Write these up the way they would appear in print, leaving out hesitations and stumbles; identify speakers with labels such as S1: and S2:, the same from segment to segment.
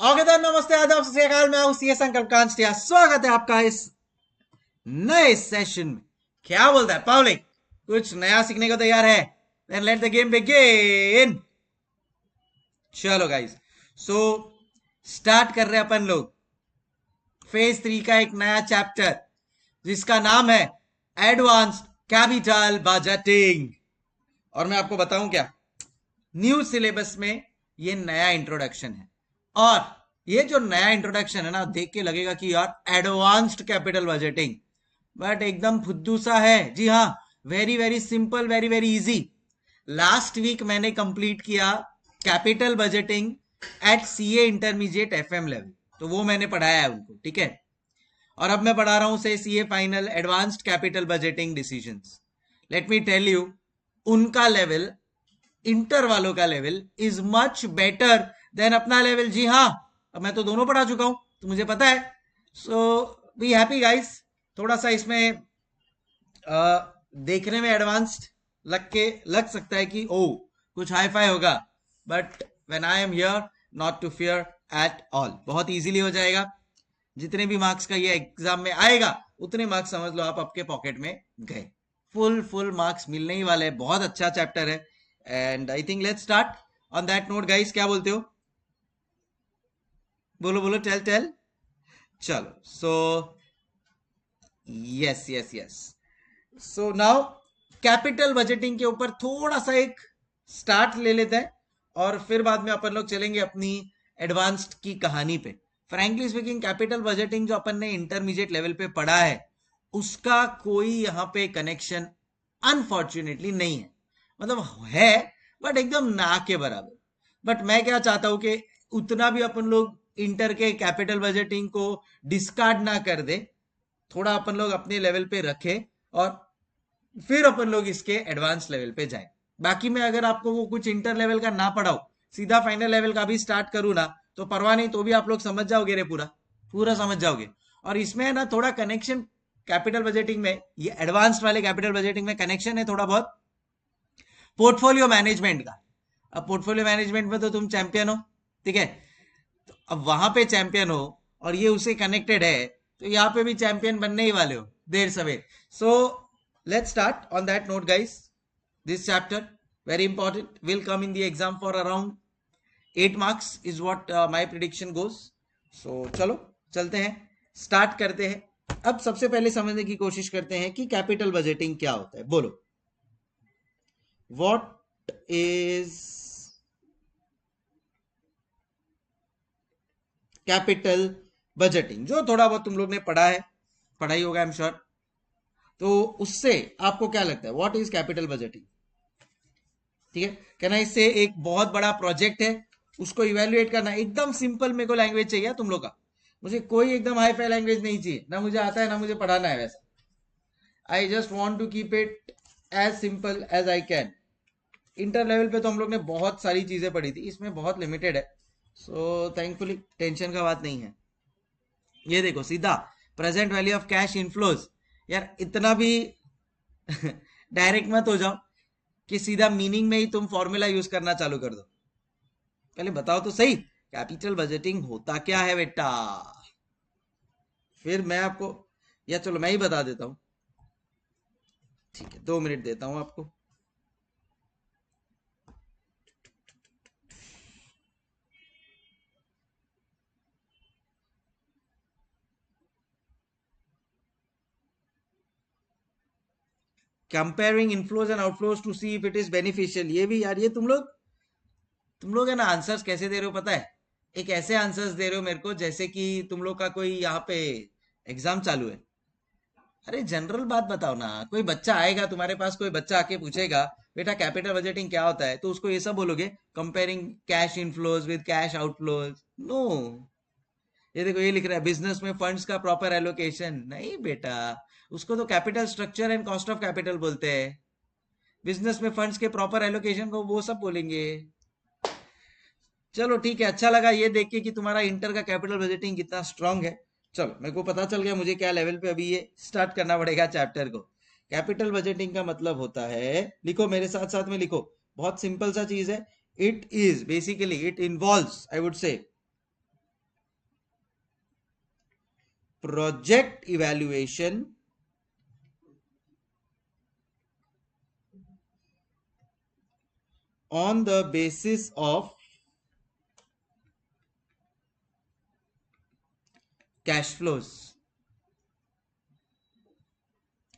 S1: Okay तो नमस्ते आदाब सत श्री अकाल। मैं हूं सीए संकल्प कांस्टिया। स्वागत है आपका इस नए सेशन में। क्या बोलता है पब्लिक? कुछ नया सीखने को तैयार है? Then let the game begin. चलो गाइस, सो स्टार्ट कर रहे हैं अपन लोग फेज 3 का एक नया चैप्टर जिसका नाम है एडवांस्ड कैपिटल बजटिंग। और मैं आपको बताऊं क्या, न्यू सिलेबस में ये नया इंट्रोडक्शन है। और ये जो नया इंट्रोडक्शन है ना, देख के लगेगा कि यार एडवांस्ड कैपिटल बजटिंग, बट एकदम फुद्दू सा है। जी हाँ, very very simple, very very easy. Last week मैंने कंप्लीट किया capital budgeting at CA intermediate FM level, तो वो मैंने पढ़ाया है उनको, ठीक है। और अब मैं पढ़ा रहा हूं से CA final advanced capital budgeting decisions. Let me tell you, उनका लेवल, इंटर वालों का level is much better than अपना लेवल। जी हाँ, अब मैं तो दोनों पढ़ा चुका हूं तो मुझे पता है। सो बी हैप्पी गाइस। थोड़ा सा इसमें देखने में एडवांस्ड लग सकता है कि ओ कुछ हाई फाई होगा, but when I am here, not to fear at all. बहुत इजीली हो जाएगा। जितने भी मार्क्स का ये एग्जाम में आएगा उतने मार्क्स समझ लो आप आपके पॉकेट में गए। फुल फुल मार्क्स मिलने ही वाले हैं। बहुत अच्छा चैप्टर है and I think let's start on that note guys. क्या बोलते हो? बोलो बोलो, टेल टेल। चलो, so yes yes yes. So now capital budgeting के ऊपर थोड़ा सा एक स्टार्ट ले लेते हैं और फिर बाद में अपन लोग चलेंगे अपनी एडवांस्ड की कहानी पे। फ्रैंकली स्पीकिंग, कैपिटल बजटिंग जो अपन ने इंटरमीडिएट लेवल पे पढ़ा है उसका कोई यहाँ पे कनेक्शन अनफॉर्चुनेटली नहीं है। मतलब है बट एकदम ना के बराबर। बट मैं क्या चाहता हूं कि उतना भी अपन लोग इंटर के कैपिटल बजटिंग को डिस्कार्ड ना कर दे, थोड़ा अपन लोग अपने लेवल पे रखे और फिर अपन लोग इसके एडवांस लेवल पे जाए। बाकी में अगर आपको वो कुछ इंटर लेवल का ना पढ़ाओ, सीधा फाइनल लेवल का भी स्टार्ट करूँ ना, तो परवाह नहीं, तो भी आप लोग समझ जाओगे रे, पूरा पूरा समझ जाओगे। और इसमें है ना थोड़ा कनेक्शन कैपिटल बजटिंग में, ये एडवांस्ड वाले कैपिटल बजटिंग में कनेक्शन है थोड़ा बहुत पोर्टफोलियो मैनेजमेंट का। अब पोर्टफोलियो मैनेजमेंट में तो तुम चैंपियन हो, ठीक है। तो अब वहां पे चैंपियन हो और ये उससे कनेक्टेड है, तो यहाँ पे भी चैंपियन बनने ही वाले हो देर सवेर। सो let's start on that note guys. This chapter very important, will come in the exam for around 8 marks is what my prediction goes. So चलो चलते हैं, स्टार्ट करते हैं। अब सबसे पहले समझने की कोशिश करते हैं कि कैपिटल बजटिंग क्या होता है। बोलो, व्हाट इज कैपिटल बजटिंग? जो थोड़ा बहुत तुम लोग ने पढ़ा है, पढ़ा ही होगा आई एम श्योर, तो उससे आपको क्या लगता है व्हाट इज कैपिटल बजटिंग? ठीक है, कहना इससे एक बहुत बड़ा प्रोजेक्ट है, उसको इवेल्युएट करना। एकदम सिंपल मेरे को लैंग्वेज चाहिए तुम लोग का। मुझे कोई एकदम हाई फाई लैंग्वेज नहीं चाहिए, ना मुझे आता है ना मुझे पढ़ाना है वैसा। I just want to keep it as simple as I can. Inter level पे तो हम लोग ने बहुत सारी चीजें पढ़ी थी, इसमें बहुत लिमिटेड है। सो थैंकफुली टेंशन का बात नहीं है। ये देखो सीधा present value of cash inflows. यार इतना भी डायरेक्ट मत हो जाओ कि सीधा मीनिंग में ही तुम फॉर्मूला यूज करना चालू कर दो। पहले बताओ तो सही कैपिटल बजटिंग होता क्या है बेटा, फिर मैं आपको, या चलो मैं ही बता देता हूं। ठीक है, 2 मिनट देता हूं आपको। Comparing inflows and outflows to see if it is beneficial. ये भी यार, ये तुम लोग है ना आंसर्स कैसे दे रहे हो पता है? एक ऐसे आंसर्स दे रहे हो मेरे को जैसे कि तुम लोग का कोई यहाँ पे एग्जाम चालू है। अरे जनरल बात बताओ ना। कोई बच्चा आएगा तुम्हारे पास, कोई बच्चा आके पूछेगा बेटा कैपिटल बजटिंग क्या होता है, तो उसको ये सब बोलोगे comparing cash inflows with cash outflows? No. ये देखो, ये लिख रहा है बिजनेस में फंड्स का प्रॉपर एलोकेशन। नहीं बेटा, उसको तो capital structure and cost of capital बोलते हैं। बिजनेस में फंड्स के प्रॉपर एलोकेशन को वो सब बोलेंगे। चलो ठीक है, अच्छा लगा ये देख के कि तुम्हारा इंटर का कैपिटल बजटिंग कितना स्ट्रांग है। चलो मेरे को पता चल गया मुझे क्या लेवल पे अभी ये स्टार्ट करना पड़ेगा चैप्टर को। कैपिटल बजटिंग का मतलब होता है, लिखो मेरे साथ साथ में लिखो, बहुत सिंपल सा चीज है। It is basically, it involves, I would say, project evaluation on the basis of cash flows.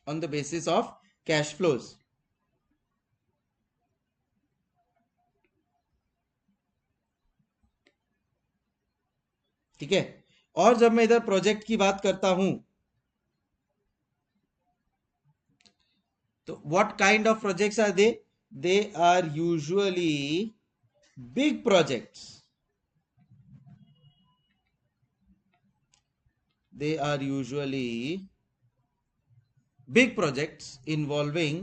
S1: On the basis of cash flows. ठीक है। और जब मैं इधर प्रोजेक्ट की बात करता हूं तो what kind of projects are they are usually big projects. They are usually big projects involving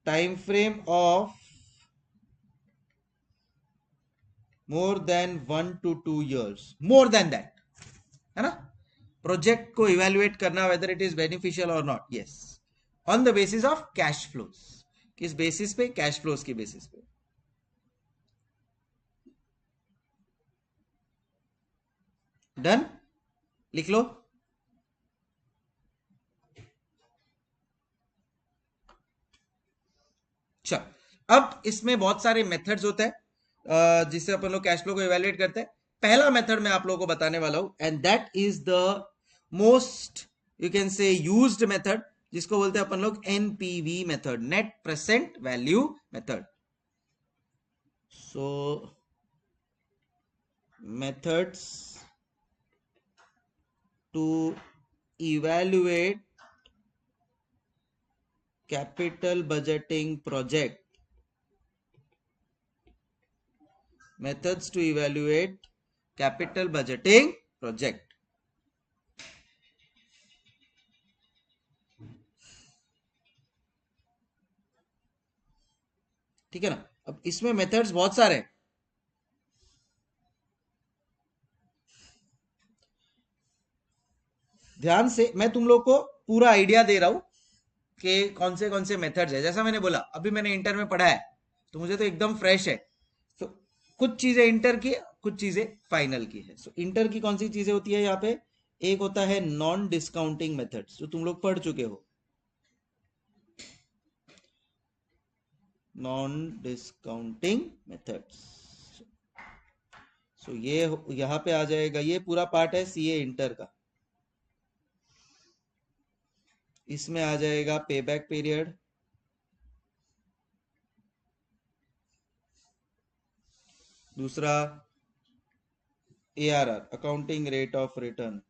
S1: time frame of more than 1 to 2 years, more than that, है ना। प्रोजेक्ट को इवेल्युएट करना वेदर इट इज बेनिफिशियल और not, yes, on the basis of cash flows. किस basis पे? Cash flows की basis पे। Done, लिख लो। चल, अब इसमें बहुत सारे मेथड्स होते हैं जिससे अपन लोग कैश फ्लो को इवेल्युएट करते हैं। पहला मेथड मैं आप लोगों को बताने वाला हूं and that is the most you can say used method, जिसको बोलते हैं अपन लोग NPV method, net present value method. So methods to evaluate capital budgeting project, methods to evaluate capital budgeting project। ठीक है ना। अब इसमें मेथड्स बहुत सारे हैं। ध्यान से मैं तुम लोग को पूरा आइडिया दे रहा हूं कि कौन से मेथड्स है। जैसा मैंने बोला, अभी मैंने इंटर में पढ़ा है तो मुझे तो एकदम फ्रेश है। तो कुछ चीजें इंटर की, कुछ चीजें फाइनल की है। सो इंटर की कौन सी चीजें होती है यहाँ पे? एक होता है नॉन डिस्काउंटिंग मेथड्स, जो तुम लोग पढ़ चुके हो। नॉन डिस्काउंटिंग मेथड्स, सो ये यहां पे आ जाएगा। ये पूरा पार्ट है सीए इंटर का। इसमें आ जाएगा पे बैक पीरियड, दूसरा ARR, accounting rate of return,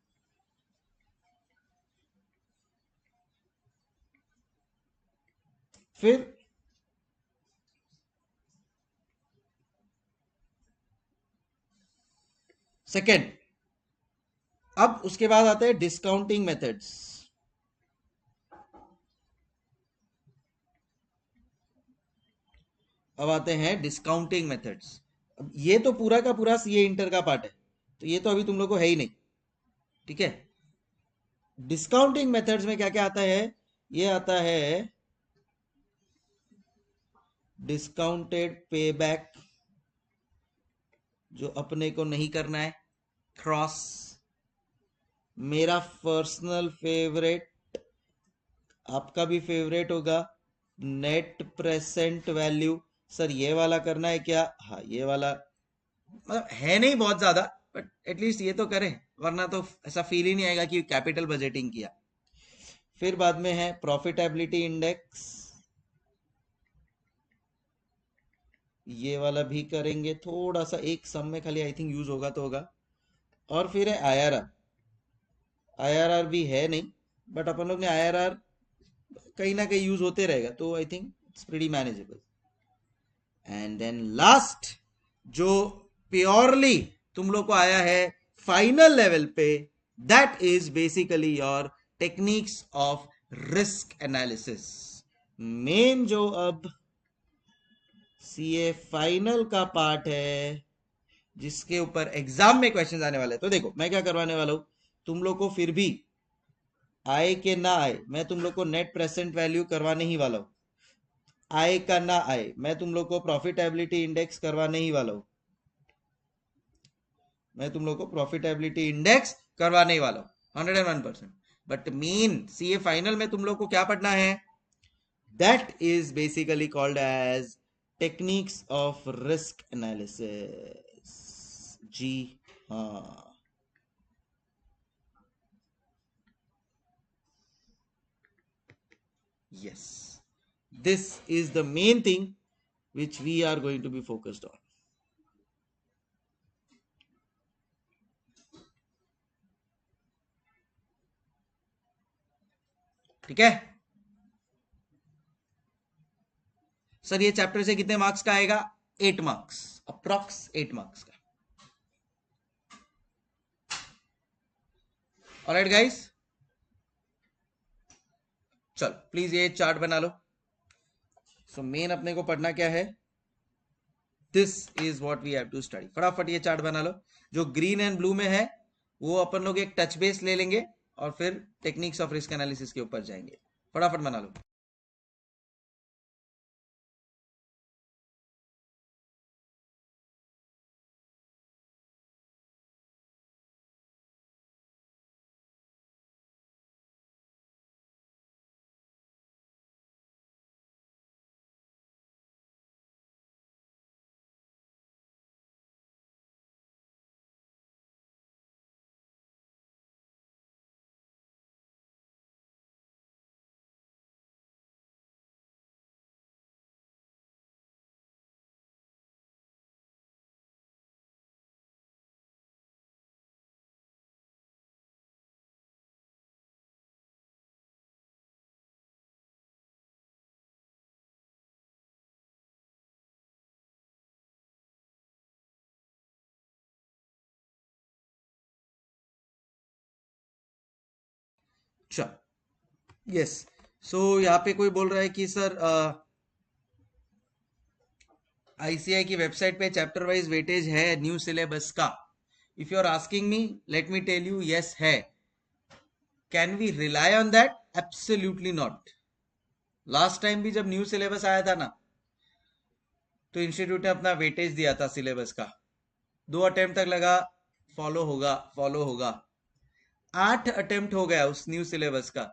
S1: फिर सेकेंड। अब उसके बाद आते हैं डिस्काउंटिंग मेथड्स। अब आते हैं डिस्काउंटिंग मेथड्स। अब ये तो पूरा का पूरा सीए इंटर का पार्ट है, तो ये तो अभी तुम लोग को है ही नहीं, ठीक है। डिस्काउंटिंग मेथड्स में क्या क्या आता है? ये आता है डिस्काउंटेड पेबैक, जो अपने को नहीं करना है, क्रॉस। मेरा पर्सनल फेवरेट, आपका भी फेवरेट होगा, नेट प्रेजेंट वैल्यू। सर ये वाला करना है क्या? हाँ, ये वाला मतलब है नहीं बहुत ज्यादा, बट एटलीस्ट ये तो करें, वरना तो ऐसा फील ही नहीं आएगा कि कैपिटल बजटिंग किया। फिर बाद में है प्रॉफिटेबिलिटी इंडेक्स, ये वाला भी करेंगे। थोड़ा सा एक सम में खाली आई थिंक यूज होगा तो होगा। और फिर है आईआरआर। आईआरआर भी है नहीं, बट अपन लोग ने आईआरआर कहीं ना कहीं यूज होते रहेगा, तो I think it's pretty manageable. And then last, जो प्योरली तुम लोग को आया है फाइनल लेवल पे, that is basically your techniques of risk analysis. Main जो अब सीए फाइनल का पार्ट है, जिसके ऊपर एग्जाम में क्वेश्चन आने वाले हैं। तो देखो मैं क्या करवाने वाला हूं, तुम लोग को फिर भी आए के ना आए, मैं तुम लोग को नेट प्रेजेंट वैल्यू करवाने ही वाला हूं। आए का ना आए, मैं तुम लोग को प्रॉफिटेबिलिटी इंडेक्स करवाने ही वाला हूं, मैं तुम लोग को प्रॉफिटेबिलिटी इंडेक्स करवाने ही वाला हूं 101%। बट मेन सीए फाइनल में तुम लोग को क्या पढ़ना है, that is basically called as techniques of risk analysis. जी हाँ, yes, this is the main thing which we are going to be focused on। ठीक है सर, ये चैप्टर से कितने मार्क्स का आएगा, 8 मार्क्स, अप्रॉक्स 8 मार्क्स का। ऑलराइट गाइस, चल प्लीज ये चार्ट बना लो। सो मेन अपने को पढ़ना क्या है, this is what we have to study. फटाफट ये चार्ट बना लो, जो ग्रीन एंड ब्लू में है वो अपन लोग एक टच बेस ले लेंगे और फिर टेक्निक्स ऑफ रिस्क एनालिसिस के ऊपर जाएंगे। फटाफट बना लो। चल यस, सो यहाँ पे कोई बोल रहा है कि सर आईसीआई की वेबसाइट पे चैप्टर वाइज वेटेज है न्यू सिलेबस का। If you are asking me, let me tell you, yes है। Can we rely on that, absolutely not. Last time भी जब न्यू सिलेबस आया था ना, तो इंस्टीट्यूट ने अपना वेटेज दिया था सिलेबस का, 2 अटेम्प्ट तक लगा, फॉलो होगा फॉलो होगा, 8 अटेम्प्ट हो गया उस न्यू सिलेबस का,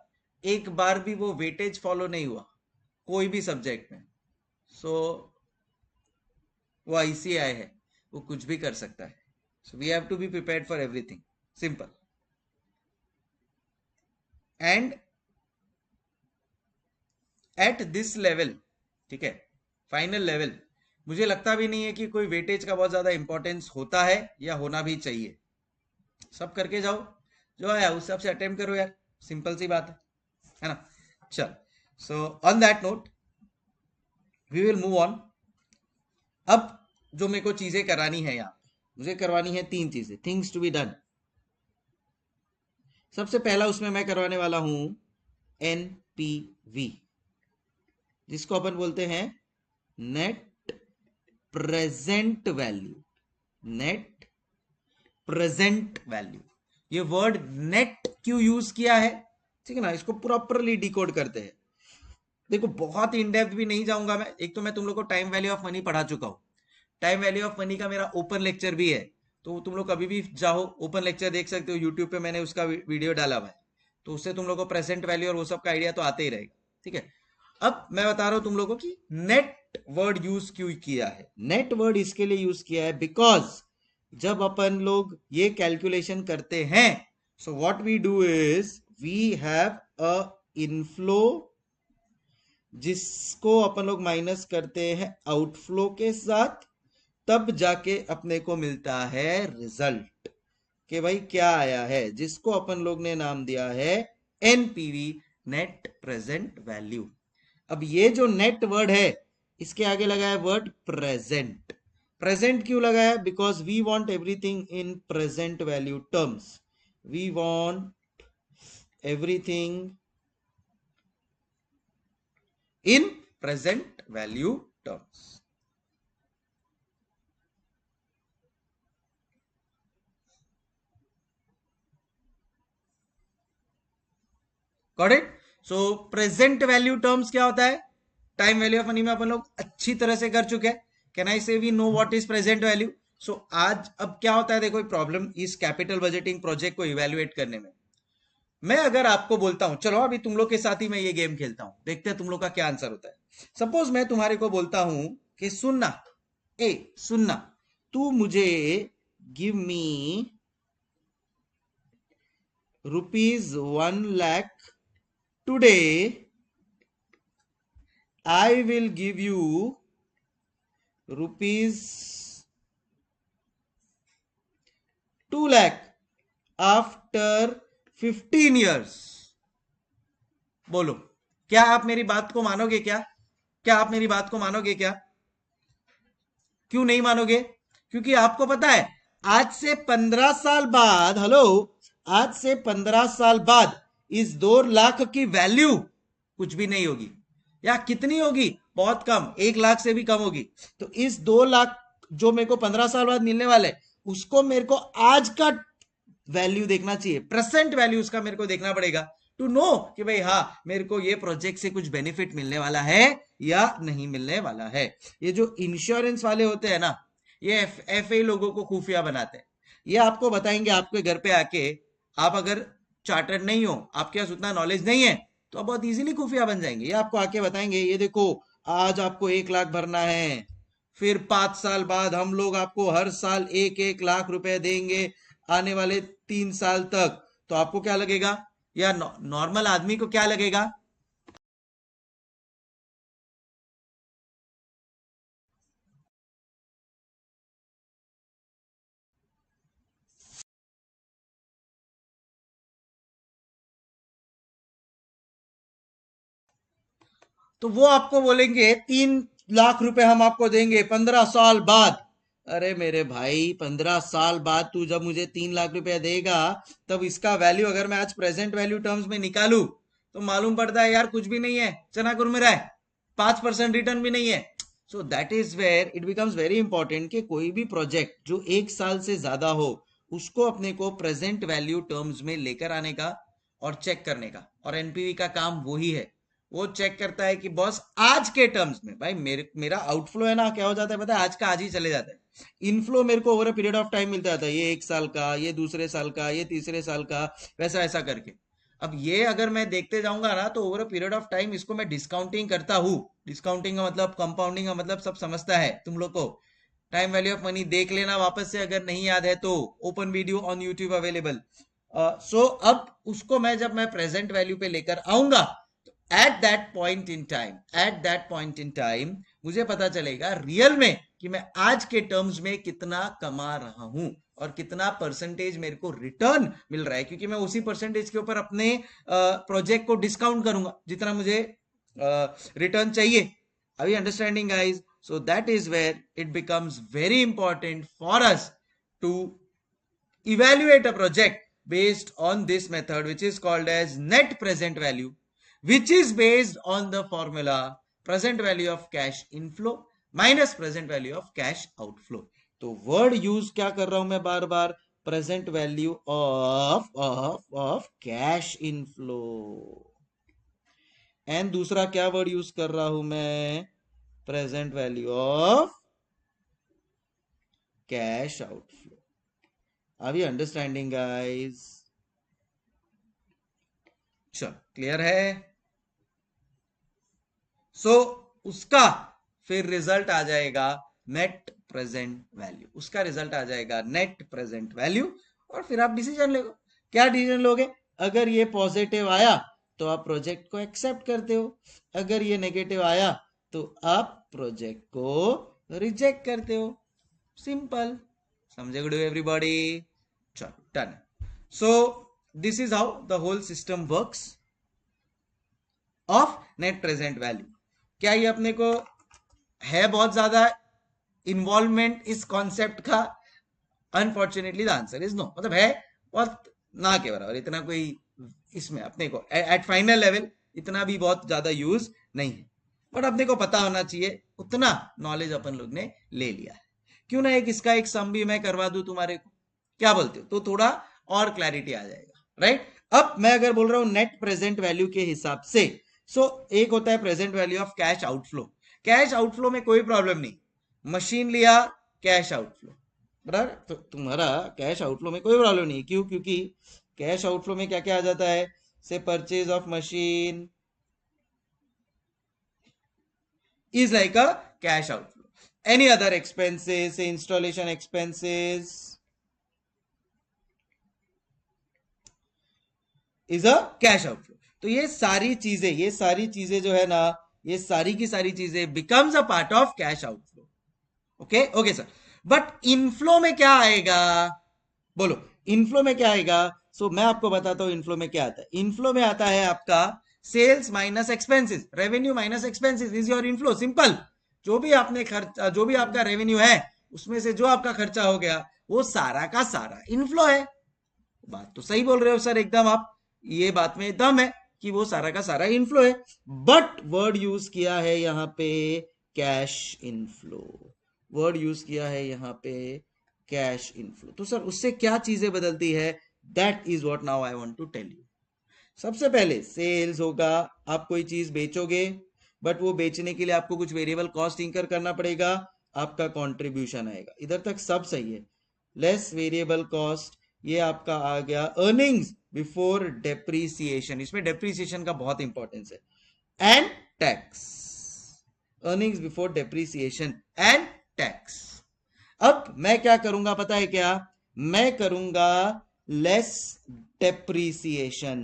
S1: एक बार भी वो वेटेज फॉलो नहीं हुआ कोई भी सब्जेक्ट में। सो वो आईसीआई है, वो कुछ भी कर सकता है। So we have to be prepared for everything, simple. And at this level, ठीक है, फाइनल लेवल, मुझे लगता भी नहीं है कि कोई वेटेज का बहुत ज्यादा इंपॉर्टेंस होता है या होना भी चाहिए। सब करके जाओ, जो आया उस हिसाब से अटेम्प्ट करो यार, सिंपल सी बात है ना। चल, so on that note we will move on. अब जो मेरे को चीजें करानी है यहाँ, मुझे करवानी है 3 चीजें, थिंग्स टू बी डन। सबसे पहला उसमें मैं करवाने वाला हूं एनपीवी, जिसको अपन बोलते हैं net present value. Net present value, ये वर्ड नेट क्यों यूज किया है, ठीक है ना, इसको प्रॉपरली डिकोड करते हैं। देखो बहुत इन डेप्थ भी नहीं जाऊंगा मैं, एक तो मैं तुम लोग को टाइम वैल्यू ऑफ मनी पढ़ा चुका हूं, टाइम वैल्यू ऑफ मनी का मेरा ओपन लेक्चर भी है, तो तुम लोग कभी भी चाहो ओपन लेक्चर देख सकते हो, यूट्यूब पे मैंने उसका वीडियो डाला हुआ है, तो उससे तुम लोग को प्रेजेंट वैल्यू और वो सब का आइडिया तो आते ही रहेगा। ठीक है, अब मैं बता रहा हूं तुम लोगों को कि नेट वर्ड यूज क्यों किया है। नेट वर्ड इसके लिए यूज किया है बिकॉज जब अपन लोग ये कैलकुलेशन करते हैं, so what we do is we have a inflow जिसको अपन लोग माइनस करते हैं आउटफ्लो के साथ, तब जाके अपने को मिलता है रिजल्ट कि भाई क्या आया है, जिसको अपन लोग ने नाम दिया है एनपीवी, नेट प्रेजेंट वैल्यू। अब ये जो नेट वर्ड है, इसके आगे लगा है वर्ड प्रेजेंट। प्रेजेंट क्यों लगा है, because we want everything in present value terms, we want everything in present value terms. Got it. So present value terms क्या होता है, टाइम वैल्यू ऑफ मनी में अपन लोग अच्छी तरह से कर चुके हैं। Can I say we know what is present value. So आज अब क्या होता है, देखो प्रॉब्लम इस कैपिटल बजटिंग प्रोजेक्ट को इवेल्युएट करने में। मैं अगर आपको बोलता हूं, चलो अभी तुम लोग के साथ ही मैं ये गेम खेलता हूं, देखते हैं तुम लोग का क्या आंसर होता है। सपोज मैं तुम्हारे को बोलता हूं कि सुनना, सुनना, तू मुझे give me ₹1,00,000 today, I will give you ₹2,00,000 after 15 years। बोलो, क्या आप मेरी बात को मानोगे? क्या आप मेरी बात को मानोगे? क्या, क्यों नहीं मानोगे? क्योंकि आपको पता है आज से 15 साल बाद, हेलो, आज से 15 साल बाद इस 2 लाख की वैल्यू कुछ भी नहीं होगी, या कितनी होगी? बहुत कम, 1 लाख से भी कम होगी। तो इस 2 लाख जो मेरे को 15 साल बाद मिलने वाले, उसको मेरे को आज का वैल्यू देखना चाहिए, प्रेजेंट वैल्यू उसका मेरे को देखना पड़ेगा टू नो कि भाई हाँ, मेरे को ये प्रोजेक्ट से कुछ बेनिफिट मिलने वाला है या नहीं मिलने वाला है। ये जो इंश्योरेंस वाले होते हैं ना, ये एफए लोगों को खुफिया बनाते हैं। ये आपको बताएंगे आपके घर पे आके, आप अगर चार्टर्ड नहीं हो, आपके पास उतना नॉलेज नहीं है, तो आप बहुत इजीली खुफिया बन जाएंगे। ये आपको आके बताएंगे, ये देखो आज आपको 1 लाख भरना है, फिर 5 साल बाद हम लोग आपको हर साल 1-1 लाख रुपए देंगे आने वाले 3 साल तक। तो आपको क्या लगेगा, या नॉर्मल आदमी को क्या लगेगा? तो वो आपको बोलेंगे 3 लाख रुपए हम आपको देंगे 15 साल बाद। अरे मेरे भाई, 15 साल बाद तू जब मुझे 3 लाख रुपए देगा, तब इसका वैल्यू अगर मैं आज प्रेजेंट वैल्यू टर्म्स में निकालू तो मालूम पड़ता है यार कुछ भी नहीं है, चना कुरमुरा है, 5% रिटर्न भी नहीं है। So that is where it becomes very important कि कोई भी प्रोजेक्ट जो 1 साल से ज्यादा हो, उसको अपने को प्रेजेंट वैल्यू टर्म्स में लेकर आने का और चेक करने का। और एनपीवी का काम वही है, वो चेक करता है कि बॉस आज के टर्म्स में, भाई मेरा आउटफ्लो है ना, क्या हो जाता है पता है, आज का आज ही चले जाता है। इनफ्लो मेरे को over a period of time मिलता जाता है, ये 1 साल का, ये दूसरे साल का, ये तीसरे साल का, वैसा ऐसा करके। अब ये अगर मैं देखते जाऊंगा ना, तो over a period of time इसको मैं डिस्काउंटिंग करता हूँ। डिस्काउंटिंग का मतलब, कंपाउंडिंग का मतलब सब समझता है तुम लोग को। टाइम वैल्यू ऑफ मनी देख लेना वापस से, अगर नहीं याद है तो open video on YouTube available. So अब उसको मैं जब मैं प्रेजेंट वैल्यू पे लेकर आऊंगा, at that point in time मुझे पता चलेगा रियल में कि मैं आज के टर्म्स में कितना कमा रहा हूं और कितना परसेंटेज मेरे को रिटर्न मिल रहा है, क्योंकि मैं उसी परसेंटेज के ऊपर अपने प्रोजेक्ट को डिस्काउंट करूंगा जितना मुझे रिटर्न चाहिए। Are you understanding guys? So that is where it becomes very important for us to evaluate a project based on this method, which is called as net present value, which is based on the formula present value of cash inflow minus present value of cash outflow। तो word use क्या कर रहा हूं मैं बार बार, present value of cash inflow. And दूसरा क्या वर्ड यूज कर रहा हूं मैं, present value of cash outflow. Are we understanding guys? चल क्लियर है? सो उसका फिर रिजल्ट आ जाएगा नेट प्रेजेंट वैल्यू, उसका रिजल्ट आ जाएगा नेट प्रेजेंट वैल्यू। और फिर आप डिसीजन लो, क्या डिसीजन लोगे? अगर ये पॉजिटिव आया तो आप प्रोजेक्ट को एक्सेप्ट करते हो, अगर ये नेगेटिव आया तो आप प्रोजेक्ट को रिजेक्ट करते हो। सिंपल, समझे गुड एवरीबॉडी? चलो done. So this is how the whole system works of net present value. क्या ये अपने को है बहुत ज्यादा इन्वॉल्वमेंट इस कॉन्सेप्ट का? Unfortunately the answer is no. मतलब है बहुत ना के बराबर, इतना कोई इसमें अपने को एट फाइनल लेवल इतना भी बहुत ज्यादा यूज नहीं है, बट अपने को पता होना चाहिए, उतना नॉलेज अपन लोग ने ले लिया है। क्यों ना एक इसका एक सम भी मैं करवा दूं तुम्हारे को, क्या बोलते हो? तो थोड़ा और क्लैरिटी आ जाएगा, राइट? अब मैं अगर बोल रहा हूं नेट प्रेजेंट वैल्यू के हिसाब से, सो एक होता है present value of cash outflow. Cash outflow में कोई प्रॉब्लम नहीं, मशीन लिया कैश आउटफ्लो, बराबर। तो तुम्हारा कैश आउटफ्लो में कोई प्रॉब्लम नहीं, क्यों? क्योंकि कैश आउटफ्लो में क्या क्या आ जाता है, से purchase of machine is like a cash outflow. Any other expenses, say installation expenses is a cash outflow. तो ये सारी चीजें जो है ना, ये सारी की सारी चीजें becomes a part of cash outflow. Okay okay sir. But inflow में क्या आएगा, बोलो इनफ्लो में क्या आएगा? सो मैं आपको बताता हूं इनफ्लो में क्या आता है। इनफ्लो में आता है आपका sales minus expenses, revenue minus expenses is your inflow. Simple, जो भी आपने खर्चा, जो भी आपका रेवेन्यू है उसमें से जो आपका खर्चा हो गया वो सारा का सारा इनफ्लो है। बात तो सही बोल रहे हो सर एकदम आप, ये बात में दम है कि वो सारा का सारा इनफ्लो है। बट वर्ड यूज किया है यहाँ पे कैश इनफ्लो, वर्ड यूज किया है यहाँ पे कैश इनफ्लो। तो सर उससे क्या चीजें बदलती है, that is what now I want to tell you. सबसे पहले सेल्स होगा, आप कोई चीज बेचोगे, बट वो बेचने के लिए आपको कुछ वेरिएबल कॉस्ट इंकर करना पड़ेगा, आपका कंट्रीब्यूशन आएगा। इधर तक सब सही है। लेस वेरिएबल कॉस्ट, ये आपका आ गया अर्निंग्स बिफोर डेप्रीसिएशन, इसमें डेप्रीसिएशन का बहुत इंपॉर्टेंस है, and tax, earnings before depreciation and tax. अब मैं क्या करूंगा पता है क्या, मैं करूंगा लेस डेप्रीसिएशन,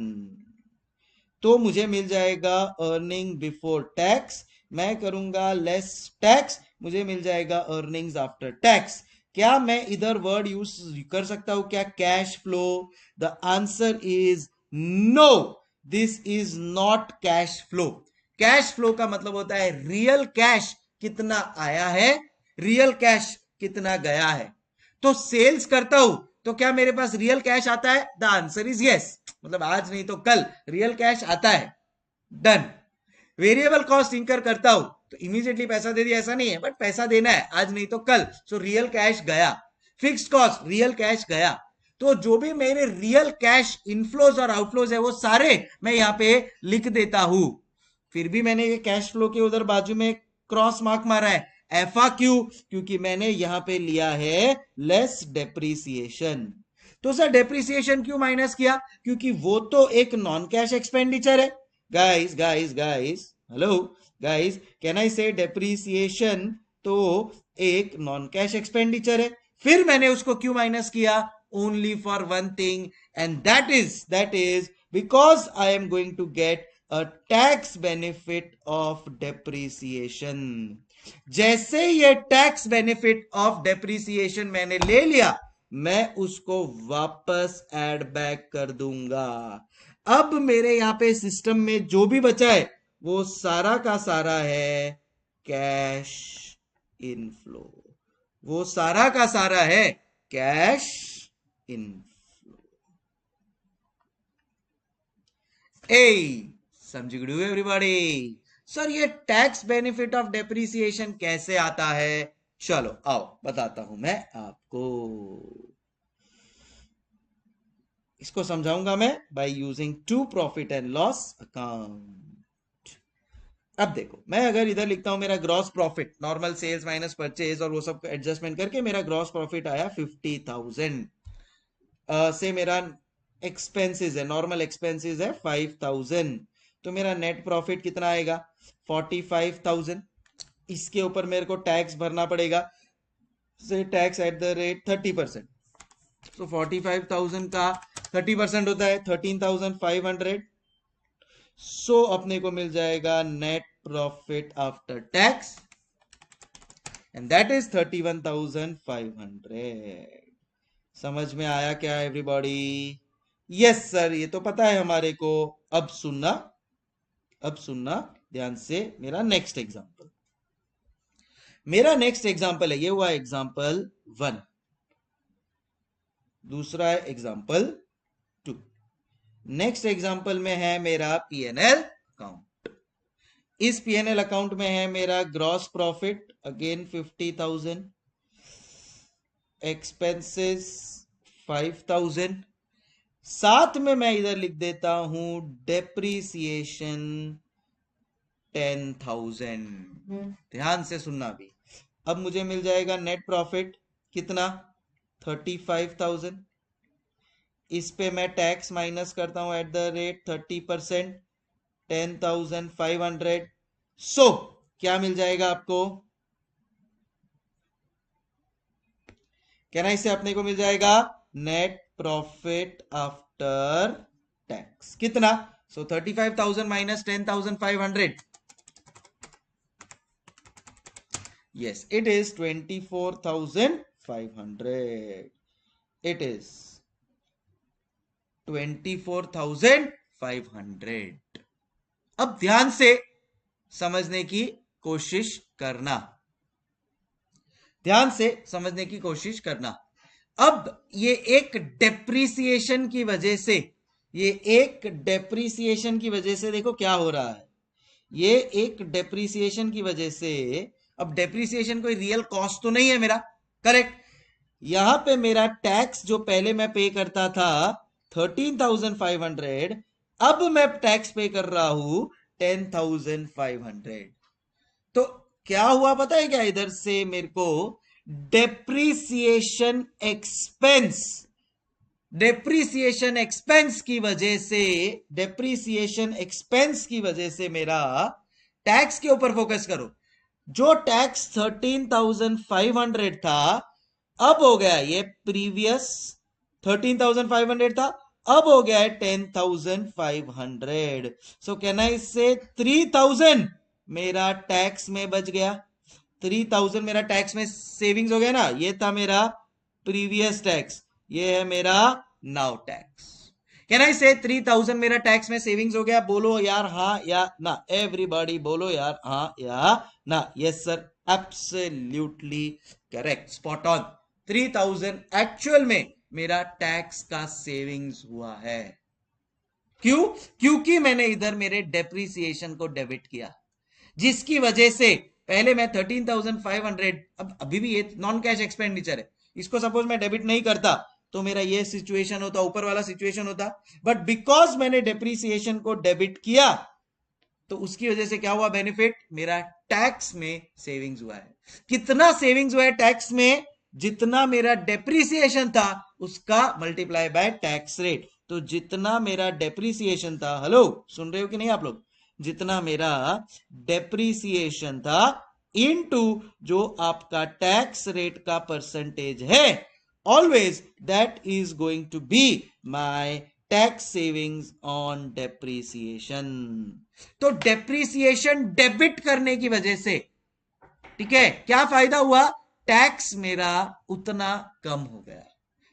S1: तो मुझे मिल जाएगा अर्निंग बिफोर टैक्स। मैं करूंगा लेस टैक्स, मुझे मिल जाएगा अर्निंग्स आफ्टर टैक्स। क्या मैं इधर वर्ड यूज कर सकता हूं क्या, cash flow? The answer is no, this is not cash flow. Cash flow का मतलब होता है रियल कैश कितना आया है, रियल कैश कितना गया है। तो सेल्स करता हूं तो क्या मेरे पास रियल कैश आता है? द आंसर इज यस, मतलब आज नहीं तो कल रियल कैश आता है, डन। वेरिएबल कॉस्ट इंकर करता हूं तो इमीडिएटली पैसा दे दिया ऐसा नहीं है, बट पैसा देना है आज नहीं तो कल, सो रियल कैश गया। फिक्स्ड कॉस्ट रियल कैश गया। तो जो भी मेरे रियल कैश इनफ्लोज और आउटफ्लोज है वो सारे मैं यहां पे लिख देता हूं। फिर भी मैंने ये कैश फ्लो के उधर बाजू में क्रॉस मार्क मारा है, एफा क्यू, क्योंकि मैंने यहां पे लिया है लेस डेप्रीसिएशन। तो सर डेप्रीसिएशन क्यों माइनस किया? क्योंकि वो तो एक नॉन कैश एक्सपेंडिचर है। Guys guys guys, hello guys, can I से डेप्रीसिएशन तो एक नॉन कैश एक्सपेंडिचर है। फिर मैंने उसको क्यों माइनस किया? Only for one thing, and that is because I am going to get a tax benefit of depreciation. जैसे ये टैक्स बेनिफिट ऑफ डेप्रीसिएशन मैंने ले लिया, मैं उसको वापस ऐड बैक कर दूंगा। अब मेरे यहां पे सिस्टम में जो भी बचा है वो सारा का सारा है कैश इनफ्लो, वो सारा का सारा है कैश इनफ्लो। ए समझ गए एवरीबॉडी? सर ये टैक्स बेनिफिट ऑफ डेप्रीसिएशन कैसे आता है? चलो आओ बताता हूं मैं आपको, इसको समझाऊंगा मैं by using two profit and loss account. अब देखो, मैं अगर इधर लिखता हूं मेरा gross profit, normal sales minus purchase और वो सब एडजस्टमेंट करके मेरा ग्रॉस प्रॉफिट आया 50,000, से मेरा एक्सपेंसेस है, नॉर्मल एक्सपेंसेस है 5,000, तो मेरा नेट प्रॉफिट कितना आएगा 45,000। इसके ऊपर मेरे को टैक्स भरना पड़ेगा, से टैक्स एट द रेट 30%। तो 45,000 का 30% होता है 13,500। सो अपने को मिल जाएगा net profit after tax, and that is 31,500। समझ में आया क्या एवरीबॉडी? यस सर, ये तो पता है हमारे को। अब सुनना, अब सुनना ध्यान से मेरा नेक्स्ट एग्जांपल। मेरा नेक्स्ट एग्जांपल है, ये हुआ एग्जांपल 1, दूसरा है एग्जांपल 2। नेक्स्ट एग्जांपल में है मेरा पीएनएल अकाउंट। इस पीएनएल अकाउंट में है मेरा ग्रॉस प्रॉफिट अगेन 50,000, एक्सपेंसेस 5,000, साथ में मैं इधर लिख देता हूं डेप्रीसिएशन 10,000। ध्यान से सुनना भी। अब मुझे मिल जाएगा नेट प्रॉफिट कितना, 35,000। इस पे मैं टैक्स माइनस करता हूं एट द रेट 30%, 10,500। सो क्या मिल जाएगा आपको, कहना इससे अपने को मिल जाएगा नेट प्रॉफिट आफ्टर टैक्स कितना। सो 35,000 minus 10,500, yes it is 24,500, it is 24,500। अब ध्यान से समझने की कोशिश करना, ध्यान से समझने की कोशिश करना। अब ये एक डेप्रीसिएशन की वजह से, ये एक डेप्रीसिएशन की वजह से देखो क्या हो रहा है, ये एक डेप्रीसिएशन की वजह से, अब डेप्रीसिएशन कोई रियल कॉस्ट तो नहीं है मेरा, करेक्ट। यहां पे मेरा टैक्स जो पहले मैं पे करता था 13,500, अब मैं टैक्स पे कर रहा हूं 10,500। तो क्या हुआ पता है क्या, इधर से मेरे को डेप्रीसिएशन एक्सपेंस, डेप्रीसिएशन एक्सपेंस की वजह से, डेप्रीसिएशन एक्सपेंस की वजह से मेरा टैक्स के ऊपर फोकस करो। जो टैक्स 13,500 था, अब हो गया ये प्रीवियस 13,500 था, अब हो गया है 10,500। सो कैन आई से 3,000 मेरा टैक्स में बच गया, 3,000 मेरा टैक्स में सेविंग्स हो गया ना। ये था मेरा प्रीवियस टैक्स, ये है मेरा नाउ टैक्स। कैन आई से 3,000 मेरा टैक्स में सेविंग्स हो गया, बोलो यार हाँ या ना, एवरीबॉडी बोलो यार हाँ या ना। Yes sir, absolutely correct, spot on. 3,000 actual में मेरा टैक्स का सेविंग्स हुआ है। क्यों? क्योंकि मैंने इधर मेरे डेप्रीसिएशन को डेबिट किया, जिसकी वजह से पहले मैं 13,500, अब अभी भी ये नॉन कैश एक्सपेंडिचर है, इसको सपोज मैं डेबिट नहीं करता तो मेरा ये सिचुएशन होता, ऊपर वाला सिचुएशन होता। बट बिकॉज मैंने डेप्रीसिएशन को डेबिट किया तो उसकी वजह से क्या हुआ बेनिफिट, मेरा टैक्स में सेविंग्स हुआ है। कितना सेविंग्स हुआ है टैक्स में, जितना मेरा डेप्रीसिएशन था उसका मल्टीप्लाई बाय टैक्स रेट। तो जितना मेरा डेप्रीसिएशन था, हेलो सुन रहे हो कि नहीं आप लोग, जितना मेरा डेप्रीसिएशन था इनटू जो आपका टैक्स रेट का परसेंटेज है, always that is going to be my tax savings on depreciation. तो डेप्रीसिएशन डेबिट करने की वजह से, ठीक है, क्या फायदा हुआ, टैक्स मेरा उतना कम हो गया।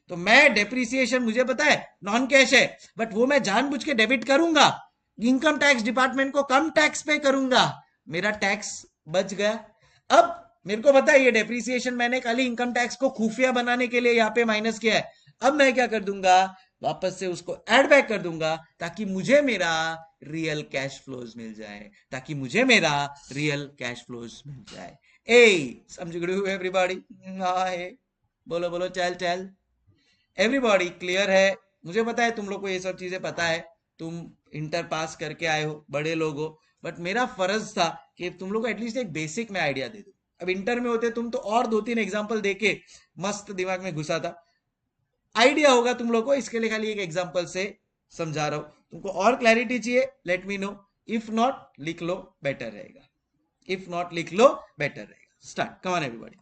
S1: तो मैं डेप्रीसिएशन, मुझे पता है नॉन कैश है, बट वो मैं जानबूझ के डेबिट करूंगा, इनकम टैक्स डिपार्टमेंट को कम टैक्स पे करूंगा, मेरा टैक्स बच गया। अब मेरे को पता है ये डेप्रीसिएशन मैंने खाली इनकम टैक्स को खुफिया बनाने के लिए यहाँ पे माइनस किया है। अब मैं क्या कर दूंगा, वापस से उसको ऐड बैक कर दूंगा, ताकि मुझे मेरा रियल कैश फ्लोज मिल जाए, ताकि मुझे मेरा रियल कैश फ्लोज मिल जाए। ए समझ गए एवरीबॉडी, बोलो बोलो चल चल, एवरीबॉडी क्लियर है। मुझे पता है तुम लोग को ये सब चीजें पता है, तुम इंटर पास करके आए हो, बड़े लोग हो, बट मेरा फर्ज था कि तुम लोग को एटलीस्ट एक बेसिक में आइडिया दे दूं। अब इंटर में होते तुम तो और 2-3 एग्जाम्पल देके मस्त दिमाग में घुसा था, आइडिया होगा तुम लोग को, इसके लिए खाली एक एग्जाम्पल से समझा रहा हूं। तुमको और क्लैरिटी चाहिए, let me know, if not लिख लो बेटर रहेगा, इफ नॉट लिख लो बेटर रहेगा। Start, come on everybody.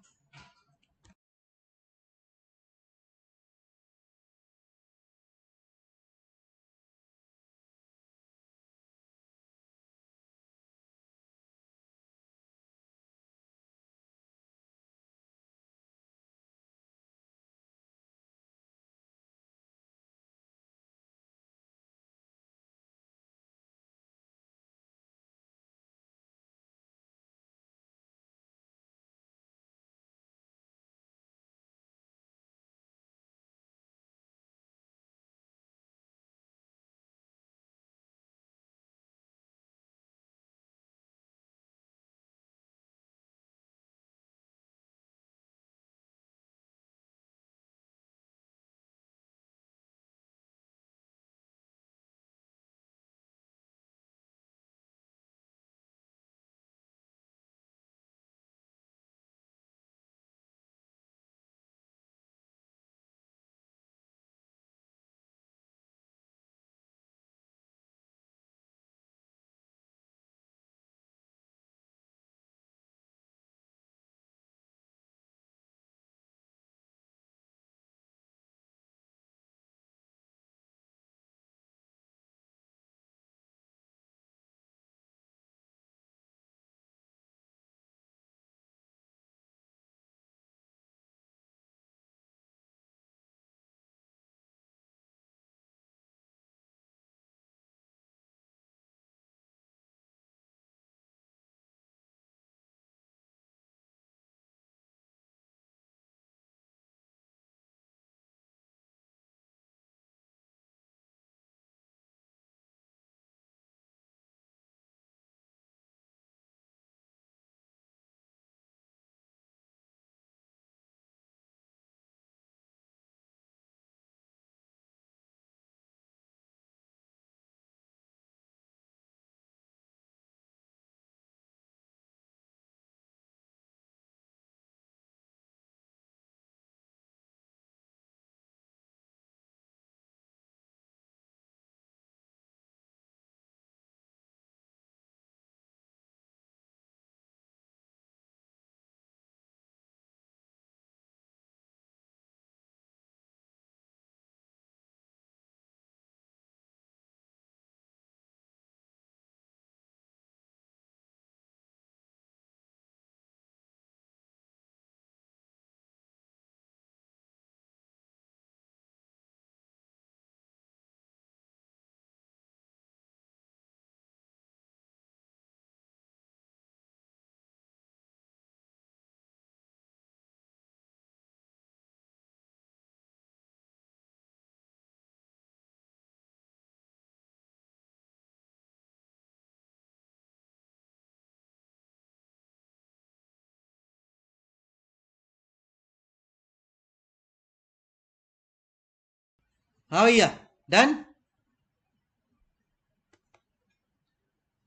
S1: हाँ भैया, डन।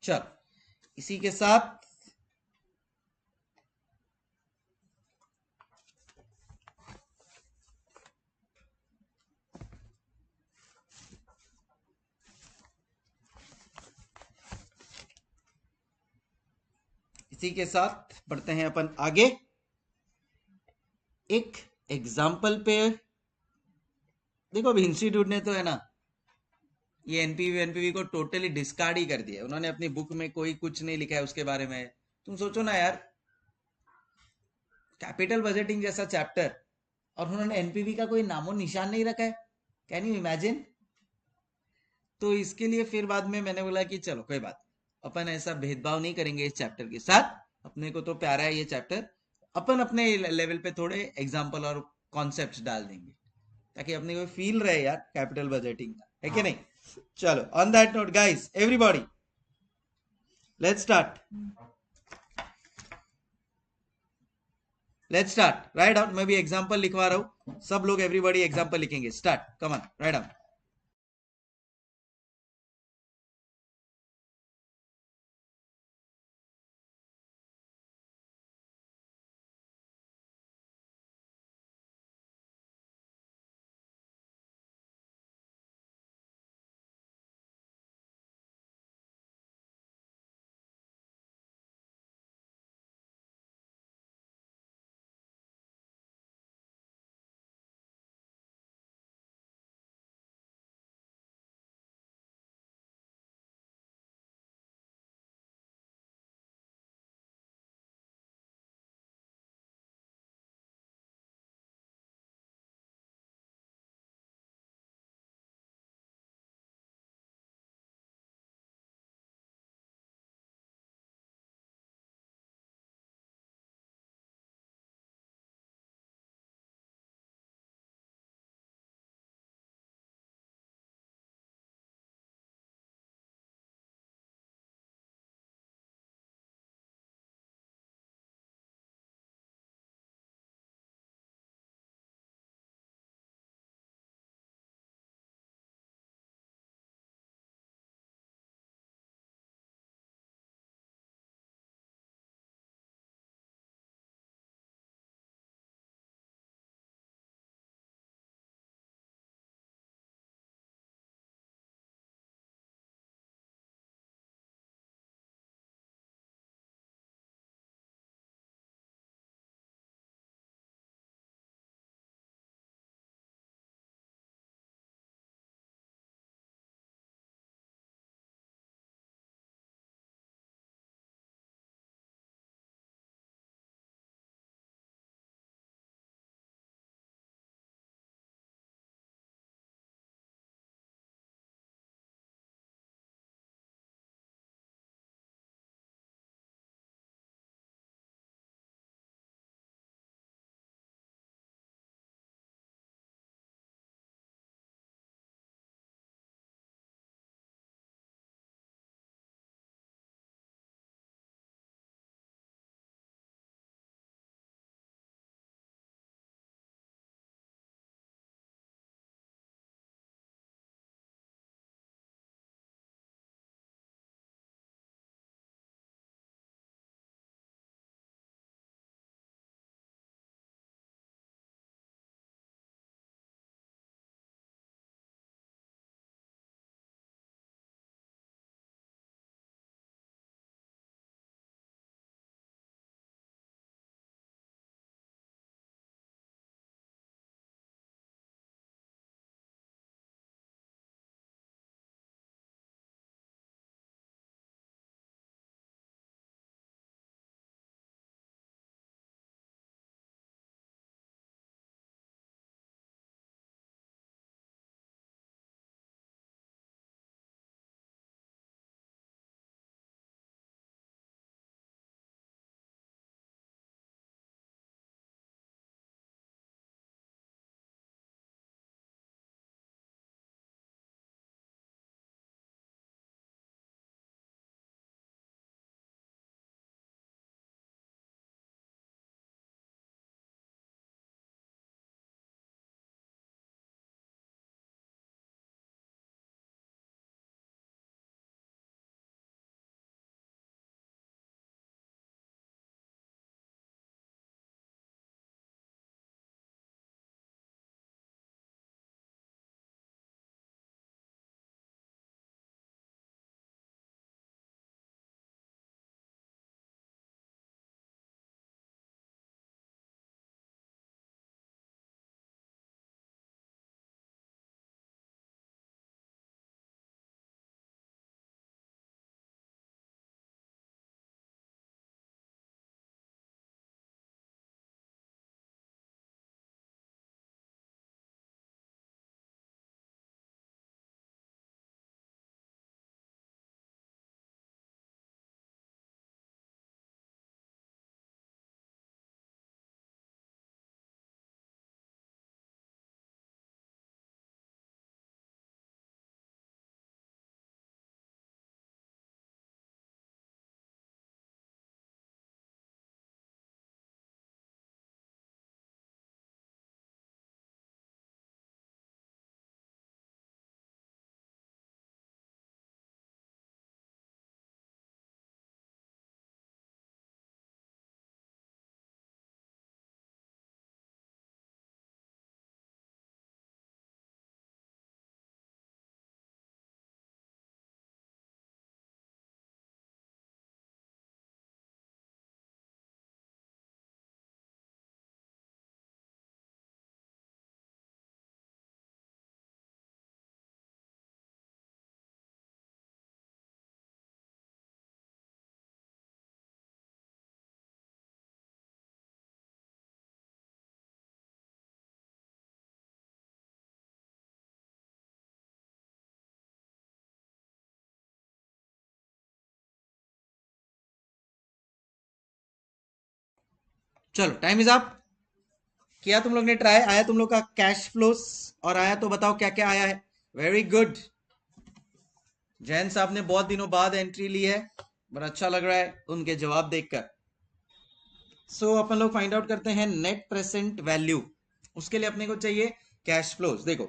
S1: चलो, इसी के साथ बढ़ते हैं अपन आगे। एक एग्जाम्पल पे देखो, अभी इंस्टीट्यूट ने तो है ना, ये एनपीवी एनपीवी को टोटली डिस्कार्ड ही कर दिया। उन्होंने अपनी बुक में कोई कुछ नहीं लिखा है उसके बारे में। तुम सोचो ना यार, कैपिटल बजटिंग जैसा चैप्टर, और उन्होंने एनपीवी का कोई नामो निशान नहीं रखा है। Can you imagine? तो इसके लिए फिर बाद में मैंने बोला कि चलो कोई बात, अपन ऐसा भेदभाव नहीं करेंगे इस चैप्टर के साथ। अपने को तो प्यारा है ये चैप्टर, अपन अपने लेवल पे थोड़े एग्जाम्पल और कॉन्सेप्ट्स डाल देंगे, ताकि अपने को फील रहे यार कैपिटल बजटिंग का, है कि नहीं? चलो, on that note guys, everybody let's start. Let's start, write down. मैं भी एग्जांपल लिखवा रहा हूँ, सब लोग एवरीबॉडी एग्जांपल लिखेंगे। Start, come on, write down. चलो टाइम इज अप। किया तुम लोग ने ट्राई, आया तुम लोग का कैश फ्लोस, और आया तो बताओ क्या क्या आया है। वेरी गुड, जैन साहब ने बहुत दिनों बाद एंट्री ली है, बड़ा अच्छा लग रहा है उनके जवाब देखकर। सो अपन लोग फाइंड आउट करते हैं नेट प्रेजेंट वैल्यू। उसके लिए अपने को चाहिए कैश फ्लोज। देखो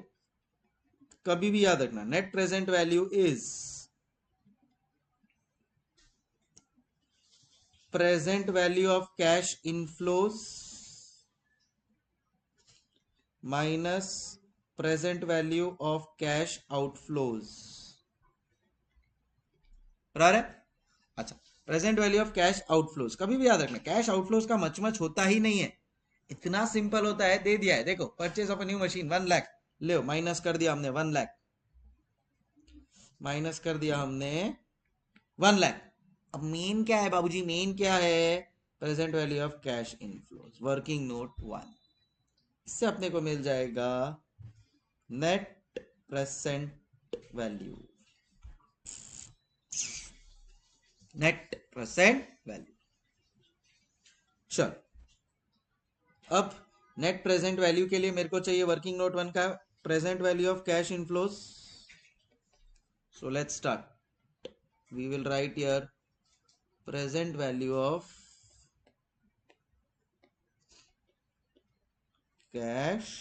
S1: कभी भी याद रखना, net present value is present value of cash inflows minus present value of cash outflows. बराबर है? अच्छा, present value of cash outflows कभी भी याद रखना, कैश आउटफ्लोज का मच होता ही नहीं है, इतना सिंपल होता है। दे दिया है, देखो purchase of new machine 1 lakh, ले माइनस कर दिया हमने 1 लाख, माइनस कर दिया हमने 1 लाख। अब मेन क्या है बाबूजी, मेन क्या है? Present value of cash inflows, working note 1। इससे अपने को मिल जाएगा net present value, net present value. चलो अब नेट प्रेजेंट वैल्यू के लिए मेरे को चाहिए वर्किंग नोट 1 का present value of cash inflows. So let's start, we will write here present value of cash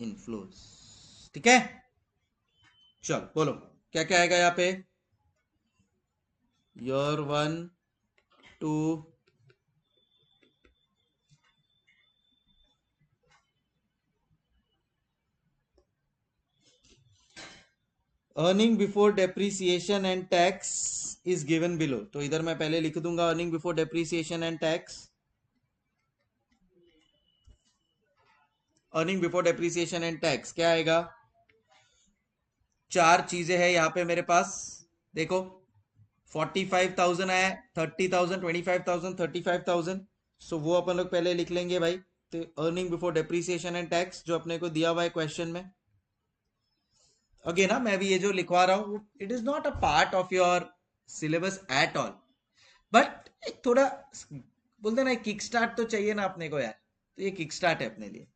S1: inflows। ठीक है, चलो बोलो क्या क्या आएगा यहाँ पे। year 1 2 earning before depreciation and tax is given below. तो इधर मैं पहले लिख दूंगा earning before depreciation and tax. Earning before depreciation and tax क्या आएगा? चार चीजें हैं यहाँ पे मेरे पास, देखो 45,000 आया, 30,000, 25,000, 35,000। सो वो अपन लोग पहले लिख लेंगे भाई। तो earning before depreciation and tax जो अपने को दिया हुआ है क्वेश्चन में, अगेन ना मैं भी ये जो लिखवा रहा हूं it is not a part of your syllabus at all, but एक थोड़ा बोलते ना किक स्टार्ट तो चाहिए ना अपने को यार, तो ये किक स्टार्ट है अपने लिए।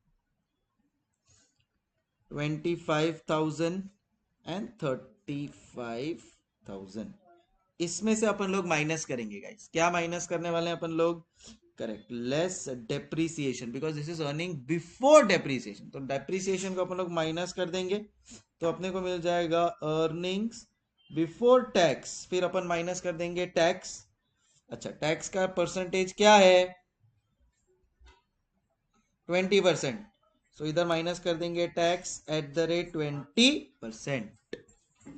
S1: 25,000 एंड 35,000, इसमें से अपन लोग माइनस करेंगे गाइस। क्या माइनस करने वाले हैं अपन लोग? Correct, less depreciation, because this is earning before depreciation. तो डेप्रीसिएशन को अपन लोग माइनस कर देंगे, तो अपने को मिल जाएगा अर्निंग्स बिफोर टैक्स, फिर अपन माइनस कर देंगे टैक्स। अच्छा, टैक्स का परसेंटेज क्या है? 20%। सो इधर माइनस कर देंगे टैक्स एट द रेट 20%।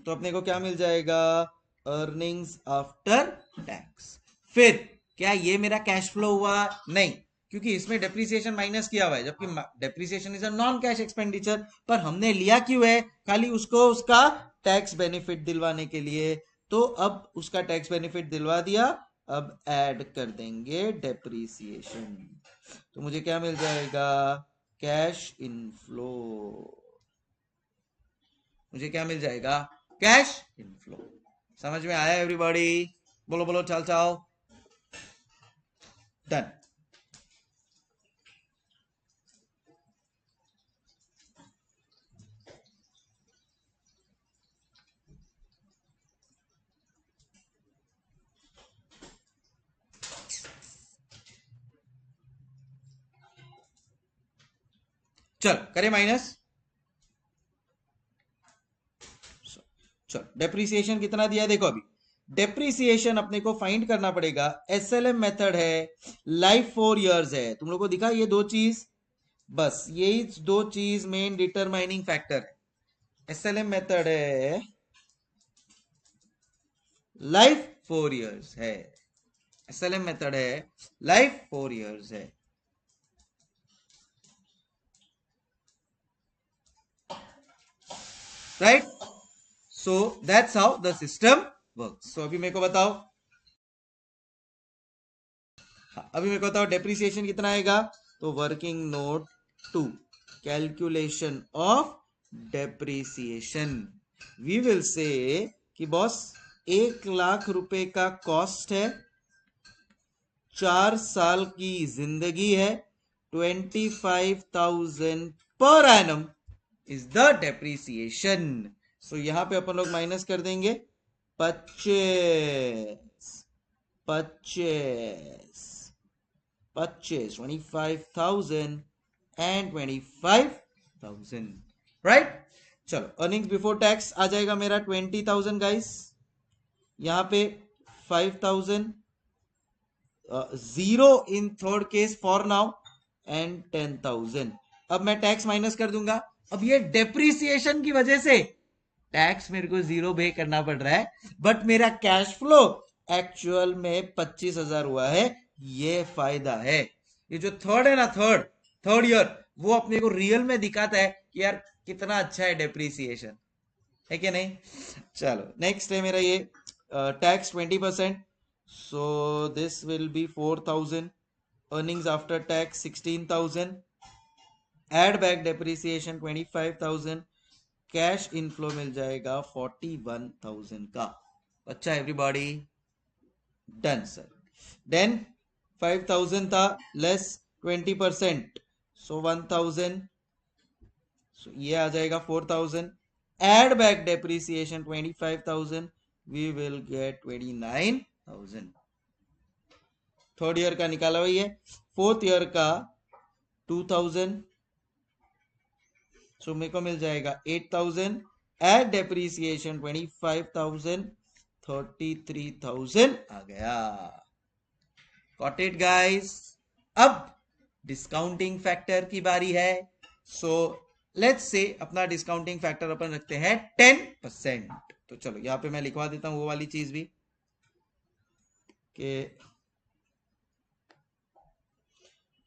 S1: तो अपने को क्या मिल जाएगा? Earnings after tax. फिर क्या ये मेरा कैश फ्लो हुआ? नहीं, क्योंकि इसमें डेप्रीसिएशन माइनस किया हुआ है, जबकि depreciation is a non cash expenditure. पर हमने लिया क्यों है? खाली उसको उसका टैक्स बेनिफिट दिलवाने के लिए। तो अब उसका टैक्स बेनिफिट दिलवा दिया, अब ऐड कर देंगे डेप्रीसिएशन। तो मुझे क्या मिल जाएगा? Cash inflow. मुझे क्या मिल जाएगा? Cash inflow. समझ में आया एवरीबॉडी? बोलो बोलो, चाल चाओ। डन। चल करे माइनस। चल डेप्रीसिएशन कितना दिया देखो। अभी डेप्रीसिएशन अपने को फाइंड करना पड़ेगा। एसएलएम मेथड है, लाइफ 4 इयर्स है। तुम लोग को दिखा ये दो चीज, बस यही दो चीज मेन डिटरमाइनिंग फैक्टर है। एसएलएम मेथड है, लाइफ 4 इयर्स है। एसएलएम मेथड है, लाइफ 4 इयर्स है। Right, so that's how the system works. So अभी मेरे को बताओ, अभी मेरे को बताओ डेप्रीसिएशन कितना आएगा। तो working note 2, calculation of depreciation, we will say कि बॉस 1,00,000 का कॉस्ट है, 4 साल की जिंदगी है, 25,000 per annum is the depreciation. So यहां पे अपन लोग माइनस कर देंगे 25 25,000 एंड 25,000, राइट। चलो अर्निंग्स बिफोर टैक्स आ जाएगा मेरा 20,000 गाइस, यहां पे 5,000, zero in third case for now, and 10,000। अब मैं टैक्स माइनस कर दूंगा। अब ये डेप्रीसिएशन की वजह से टैक्स मेरे को जीरो पे करना पड़ रहा है, बट मेरा कैश फ्लो एक्चुअल में 25,000 हुआ है, ये फायदा है। ये जो थर्ड है ना, थर्ड ईयर, वो अपने को रियल में दिखाता है कि यार कितना अच्छा है डेप्रीसिएशन, है क्या नहीं। चलो नेक्स्ट है मेरा ये tax 20%, so this will be 4,000, earnings after tax 16,000, add back depreciation 25,000, cash inflow मिल जाएगा 41,000 का। अच्छा एवरीबॉडी, डन सर। देन 5,000 था, लेस 20%, सो 1,000, सो ये आ जाएगा 4,000, add back depreciation 25,000, we will get 29,000। Third year का निकाला हुई है, फोर्थ ईयर का 2,000, सो मेरे को मिल जाएगा 8,000, एड डेप्रीसिएशन 25,000, 33,000 आ गया। Got it guys. अब डिस्काउंटिंग फैक्टर की बारी है। सो लेट्स से अपना डिस्काउंटिंग फैक्टर अपन रखते हैं 10%। तो चलो यहां पे मैं लिखवा देता हूं वो वाली चीज भी, कि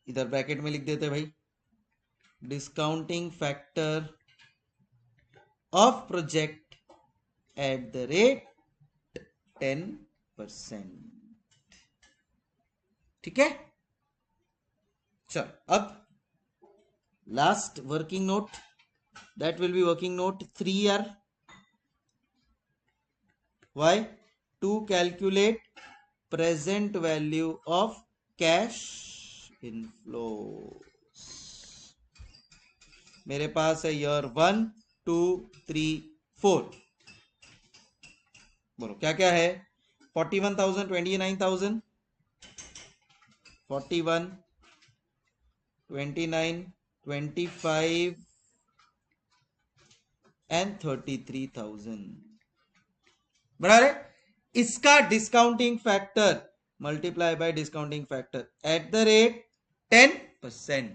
S1: इधर ब्रैकेट में लिख देते भाई, discounting factor of project at the rate 10%। ठीक है। चलो अब last working note, that will be working note 3R. Why? To calculate present value of cash inflows. मेरे पास है ईयर 1 2 3 4, बोलो क्या क्या है। 41,000, 29,000, 41, 29, 25 एंड 33,000, बराबर है। इसका discounting factor multiply by discounting factor at the rate 10%,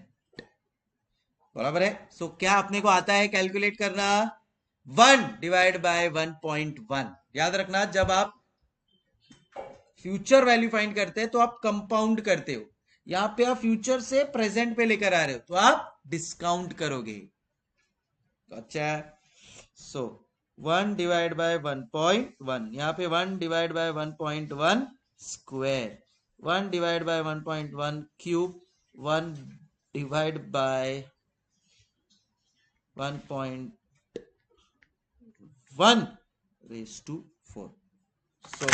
S1: बराबर है। सो क्या अपने को आता है कैलकुलेट करना, 1 डिवाइड बाय 1.1। याद रखना जब आप फ्यूचर वैल्यू फाइंड करते हैं तो आप कंपाउंड करते हो, यहां पे आप फ्यूचर से प्रेजेंट पे लेकर आ रहे हो तो आप डिस्काउंट करोगे। अच्छा, सो 1 डिवाइड बाय 1.1, यहाँ पे 1 divide by 1.1 square, 1 divide by 1.1 cube, 1 divide by 1.1 raised to 4. So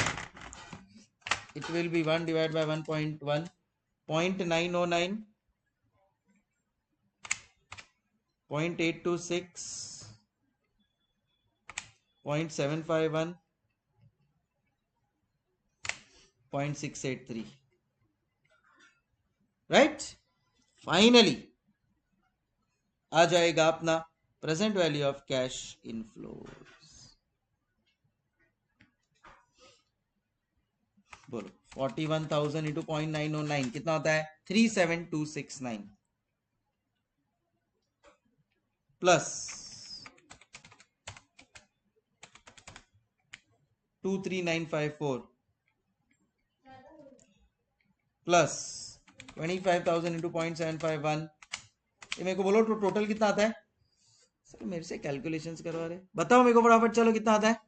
S1: it will be 1 divided by 1.1, 0.909, 0.826, 0.751, 0.683, right. Finally आ जाएगा अपना present value of cash inflows. बोलो 41,000 इंटू 0.909 कितना होता है, 37269 प्लस 23954 प्लस 25,000 इंटू 0.751, ये मेरे को बोलो तो टोटल कितना आता है। सर मेरे से कैलकुलेशंस करवा रहे, बताओ मेरे को फटाफट, चलो कितना आता है।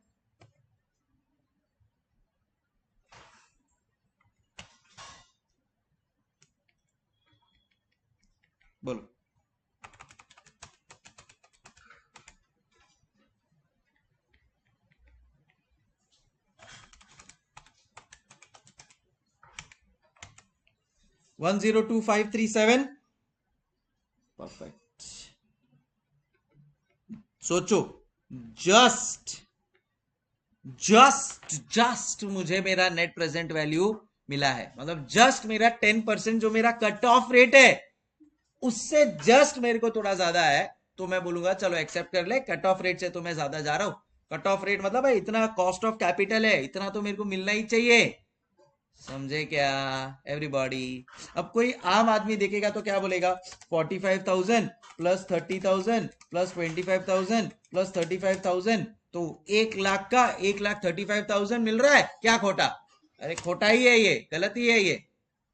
S1: बोलो 102537। परफेक्ट। सोचो, जस्ट जस्ट जस्ट मुझे मेरा नेट प्रेजेंट वैल्यू मिला है, मतलब जस्ट मेरा 10% जो मेरा कट ऑफ रेट है उससे जस्ट मेरे को थोड़ा ज्यादा है, तो मैं बोलूंगा चलो एक्सेप्ट कर ले, कट ऑफ रेट से तो मैं ज्यादा जा रहा हूं। कट ऑफ रेट मतलब है इतना कॉस्ट ऑफ कैपिटल है, इतना तो मेरे को मिलना ही चाहिए। समझे क्या एवरीबॉडी? अब कोई आम आदमी देखेगा तो क्या बोलेगा, 45,000 प्लस 30,000 प्लस 25,000 प्लस 35,000, तो 1 लाख का 1,35,000 मिल रहा है, क्या खोटा? अरे खोटा ही है, ये गलत ही है, ये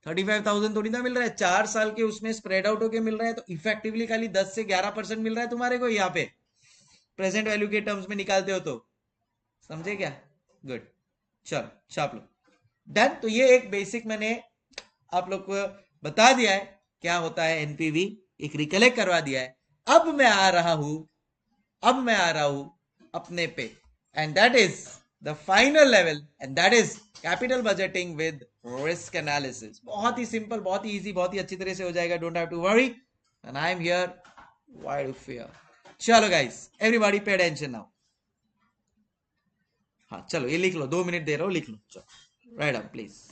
S1: 35,000 थोड़ी ना मिल रहा है, 4 साल के उसमें स्प्रेड आउट होके मिल रहा है, तो इफेक्टिवली खाली 10 से 11% मिल रहा है तुम्हारे को यहाँ पे, प्रेजेंट वैल्यू के टर्म्स में निकालते हो तो। समझे क्या? गुड, चलो छाप लो। डन। तो ये एक बेसिक मैंने आप लोग को बता दिया है क्या होता है एनपीवी, एक रिकलेक्ट करवा दिया है। अब मैं आ रहा हूं अपने पे, and that is the final level, and that is capital budgeting with risk analysis. बहुत ही सिंपल, बहुत ही इजी, बहुत ही अच्छी तरह से हो जाएगा, don't have to worry, and I am here, why do fear? चलो guys, everybody pay attention now. हाँ चलो ये लिख लो, 2 मिनट दे रहा हूं, लिख लो, चलो राइट अप प्लीज।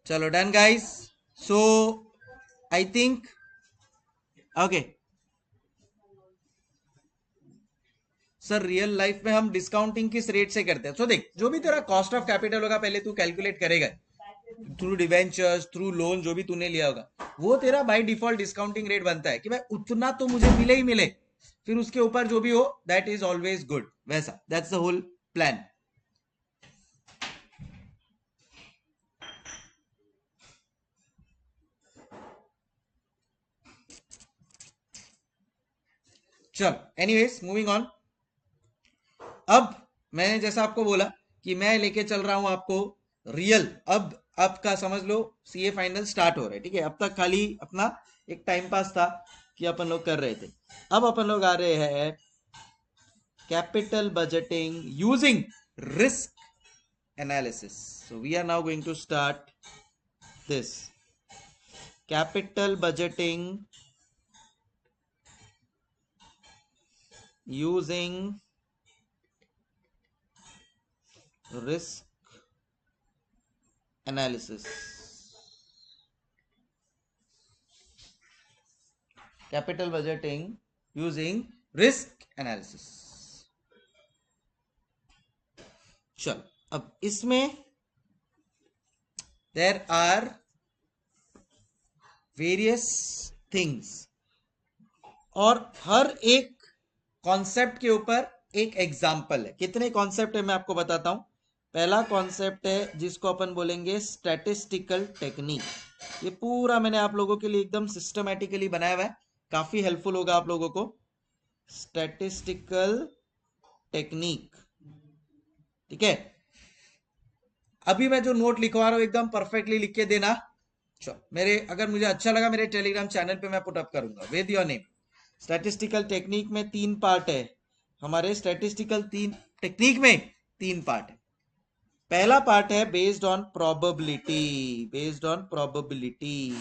S1: चलो done guys, so I think okay. Sir real life में हम डिस्काउंटिंग किस रेट से करते हैं? सो देख, जो भी तेरा कॉस्ट ऑफ कैपिटल होगा पहले तू कैलकुलेट करेगा, थ्रू डिवेंचर्स, थ्रू लोन, जो भी तूने लिया होगा वो तेरा बाय डिफॉल्ट डिस्काउंटिंग रेट बनता है कि भाई उतना तो मुझे मिले ही मिले, फिर उसके ऊपर जो भी हो दैट इज ऑलवेज गुड, वैसा दैट्स द होल प्लान। चल एनीवेज मूविंग ऑन। अब मैंने जैसा आपको बोला कि मैं लेके चल रहा हूं आपको रियल, अब आपका समझ लो सीए फाइनल स्टार्ट हो रहा है, ठीक है? अब तक खाली अपना एक टाइम पास था कि अपन लोग कर रहे थे, अब अपन लोग आ रहे हैं capital budgeting using risk analysis. So we are now going to start this capital budgeting using risk analysis. Capital budgeting using risk analysis. चल अब इसमें देर आर वेरियस थिंग्स, और हर एक कॉन्सेप्ट के ऊपर एक एग्जाम्पल है। कितने कॉन्सेप्ट है मैं आपको बताता हूं। पहला कॉन्सेप्ट है जिसको अपन बोलेंगे स्टैटिस्टिकल टेक्निक। ये पूरा मैंने आप लोगों के लिए एकदम सिस्टमैटिकली बनाया हुआ है, काफी हेल्पफुल होगा आप लोगों को। स्टैटिस्टिकल टेक्निक, ठीक है। अभी मैं जो नोट लिखवा रहा हूं एकदम परफेक्टली लिख के देना। चलो, मेरे अगर मुझे अच्छा लगा मेरे टेलीग्राम चैनल पे मैं पुट अप करूंगा with your name. Statistical technique में 3 पार्ट है। हमारे स्टैटिस्टिकल टेक्निक में 3 पार्ट है। पहला पार्ट है based on probability, based on probability.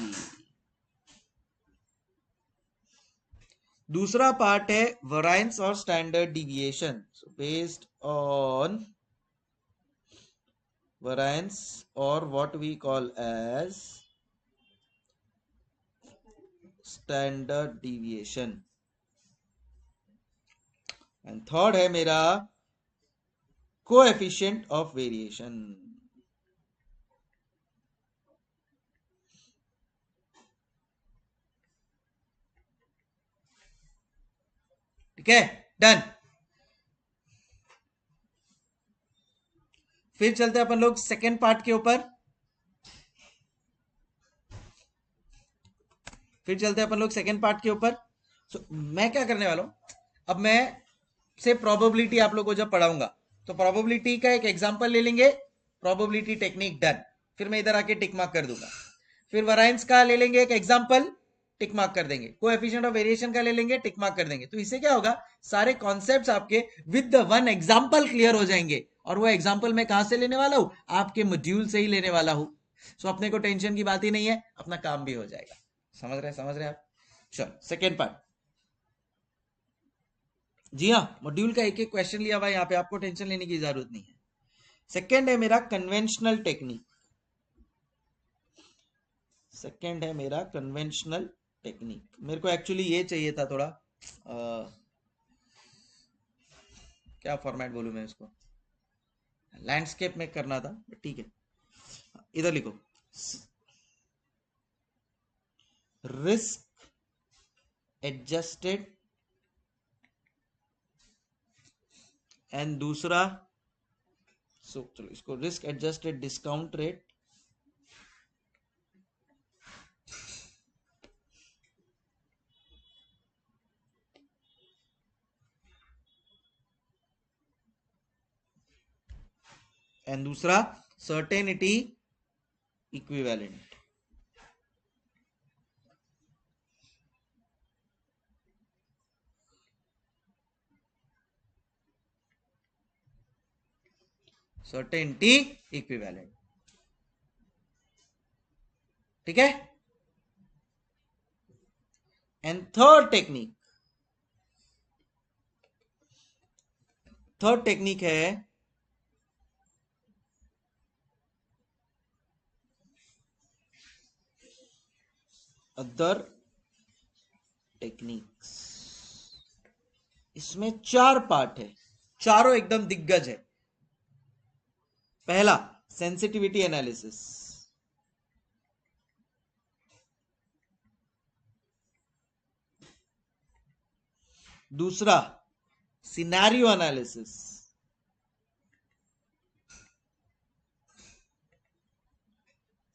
S1: दूसरा पार्ट है वेरिएंस और standard deviation, based on variance और what we call as standard deviation. And third है मेरा कोएफिशिएंट ऑफ वेरिएशन। ठीक है, डन। फिर चलते हैं अपन लोग सेकेंड पार्ट के ऊपर। फिर चलते हैं अपन लोग सेकेंड पार्ट के ऊपर। मैं क्या करने वाला हूं, अब मैं से प्रोबेबिलिटी आप लोग को जब पढ़ाऊंगा तो प्रोबेबिलिटी का एक एग्जांपल ले लेंगे, प्रोबेबिलिटी टेक्निक डन। फिर मैं इधर आके टिक मार्क कर दूंगा। फिर वेरिएंस का ले लेंगे एक एग्जांपल, टिक मार्क कर देंगे। कोएफिशिएंट ऑफ वेरिएशन का ले लेंगे, टिक मार्क कर देंगे। तो इससे क्या होगा, सारे कॉन्सेप्ट्स आपके with the one example clear हो जाएंगे। और वो एग्जांपल मैं कहां से लेने वाला हूं, आपके मॉड्यूल से ही लेने वाला हूं। सो अपने को टेंशन की बात ही नहीं है, अपना काम भी हो जाएगा। समझ रहे आप। चलो सेकेंड पार्ट। जी हाँ, मॉड्यूल का एक एक क्वेश्चन लिया हुआ है यहाँ पे, आपको टेंशन लेने की जरूरत नहीं है। सेकेंड है मेरा कन्वेंशनल टेक्निक। सेकेंड है मेरा कन्वेंशनल टेक्निक। मेरे को एक्चुअली ये चाहिए था थोड़ा क्या फॉर्मेट बोलूं मैं इसको, लैंडस्केप में करना था, ठीक है। इधर लिखो, रिस्क एडजस्टेड एंड दूसरा, चलो इसको risk adjusted discount rate and दूसरा सर्टेनिटी इक्विवेलेंट। सर्टेनिटी इक्विवेलेंट, ठीक है। एंड थर्ड टेक्निक है अदर टेक्निक्स। इसमें 4 पार्ट है, चारों एकदम दिग्गज है। पहला सेंसिटिविटी एनालिसिस, दूसरा scenario analysis,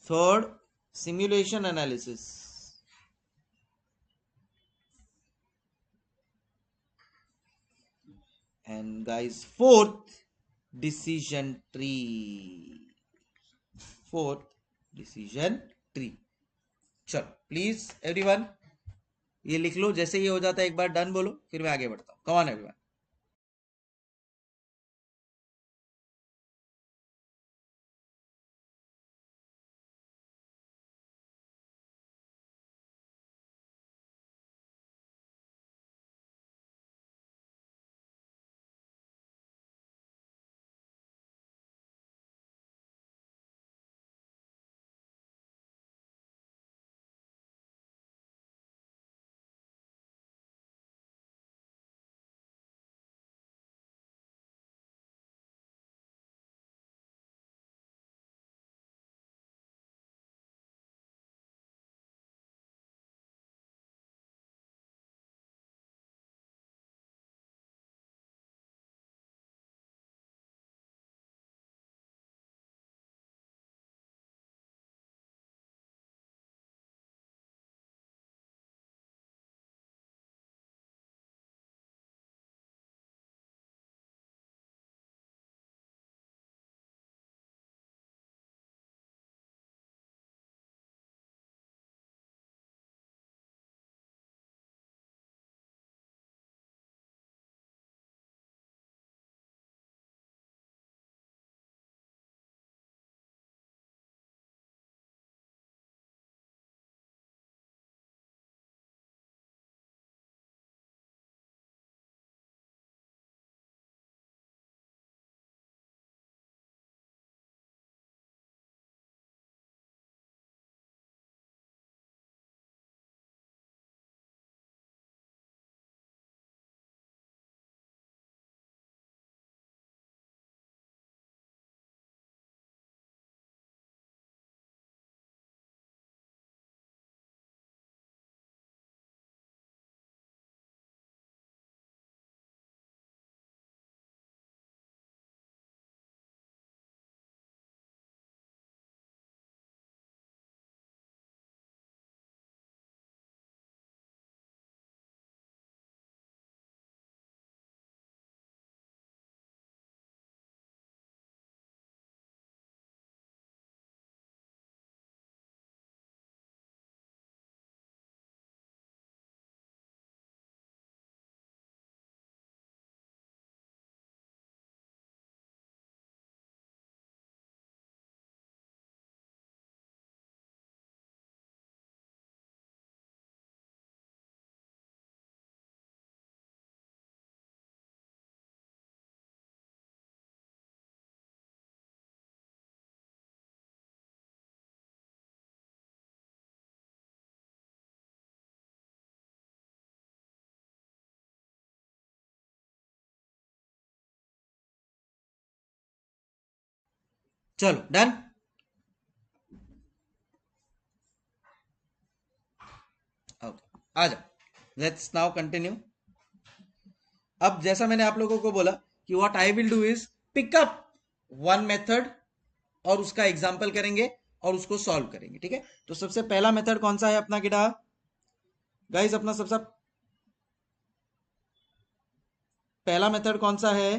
S1: third simulation analysis, and guys fourth decision tree. Fourth decision tree. चलो प्लीज एवरीवन ये लिख लो। जैसे ये हो जाता है एक बार डन बोलो, फिर मैं आगे बढ़ता हूं। Come on everyone. चलो डन। ओके आ जाओ, लेट्स नाउ कंटिन्यू। अब जैसा मैंने आप लोगों को बोला कि what I will do is pickup one method और उसका एग्जाम्पल करेंगे और उसको सॉल्व करेंगे, ठीक है। तो सबसे पहला मेथड कौन सा है अपना किडा गाइस? अपना सबसे पहला मेथड कौन सा है?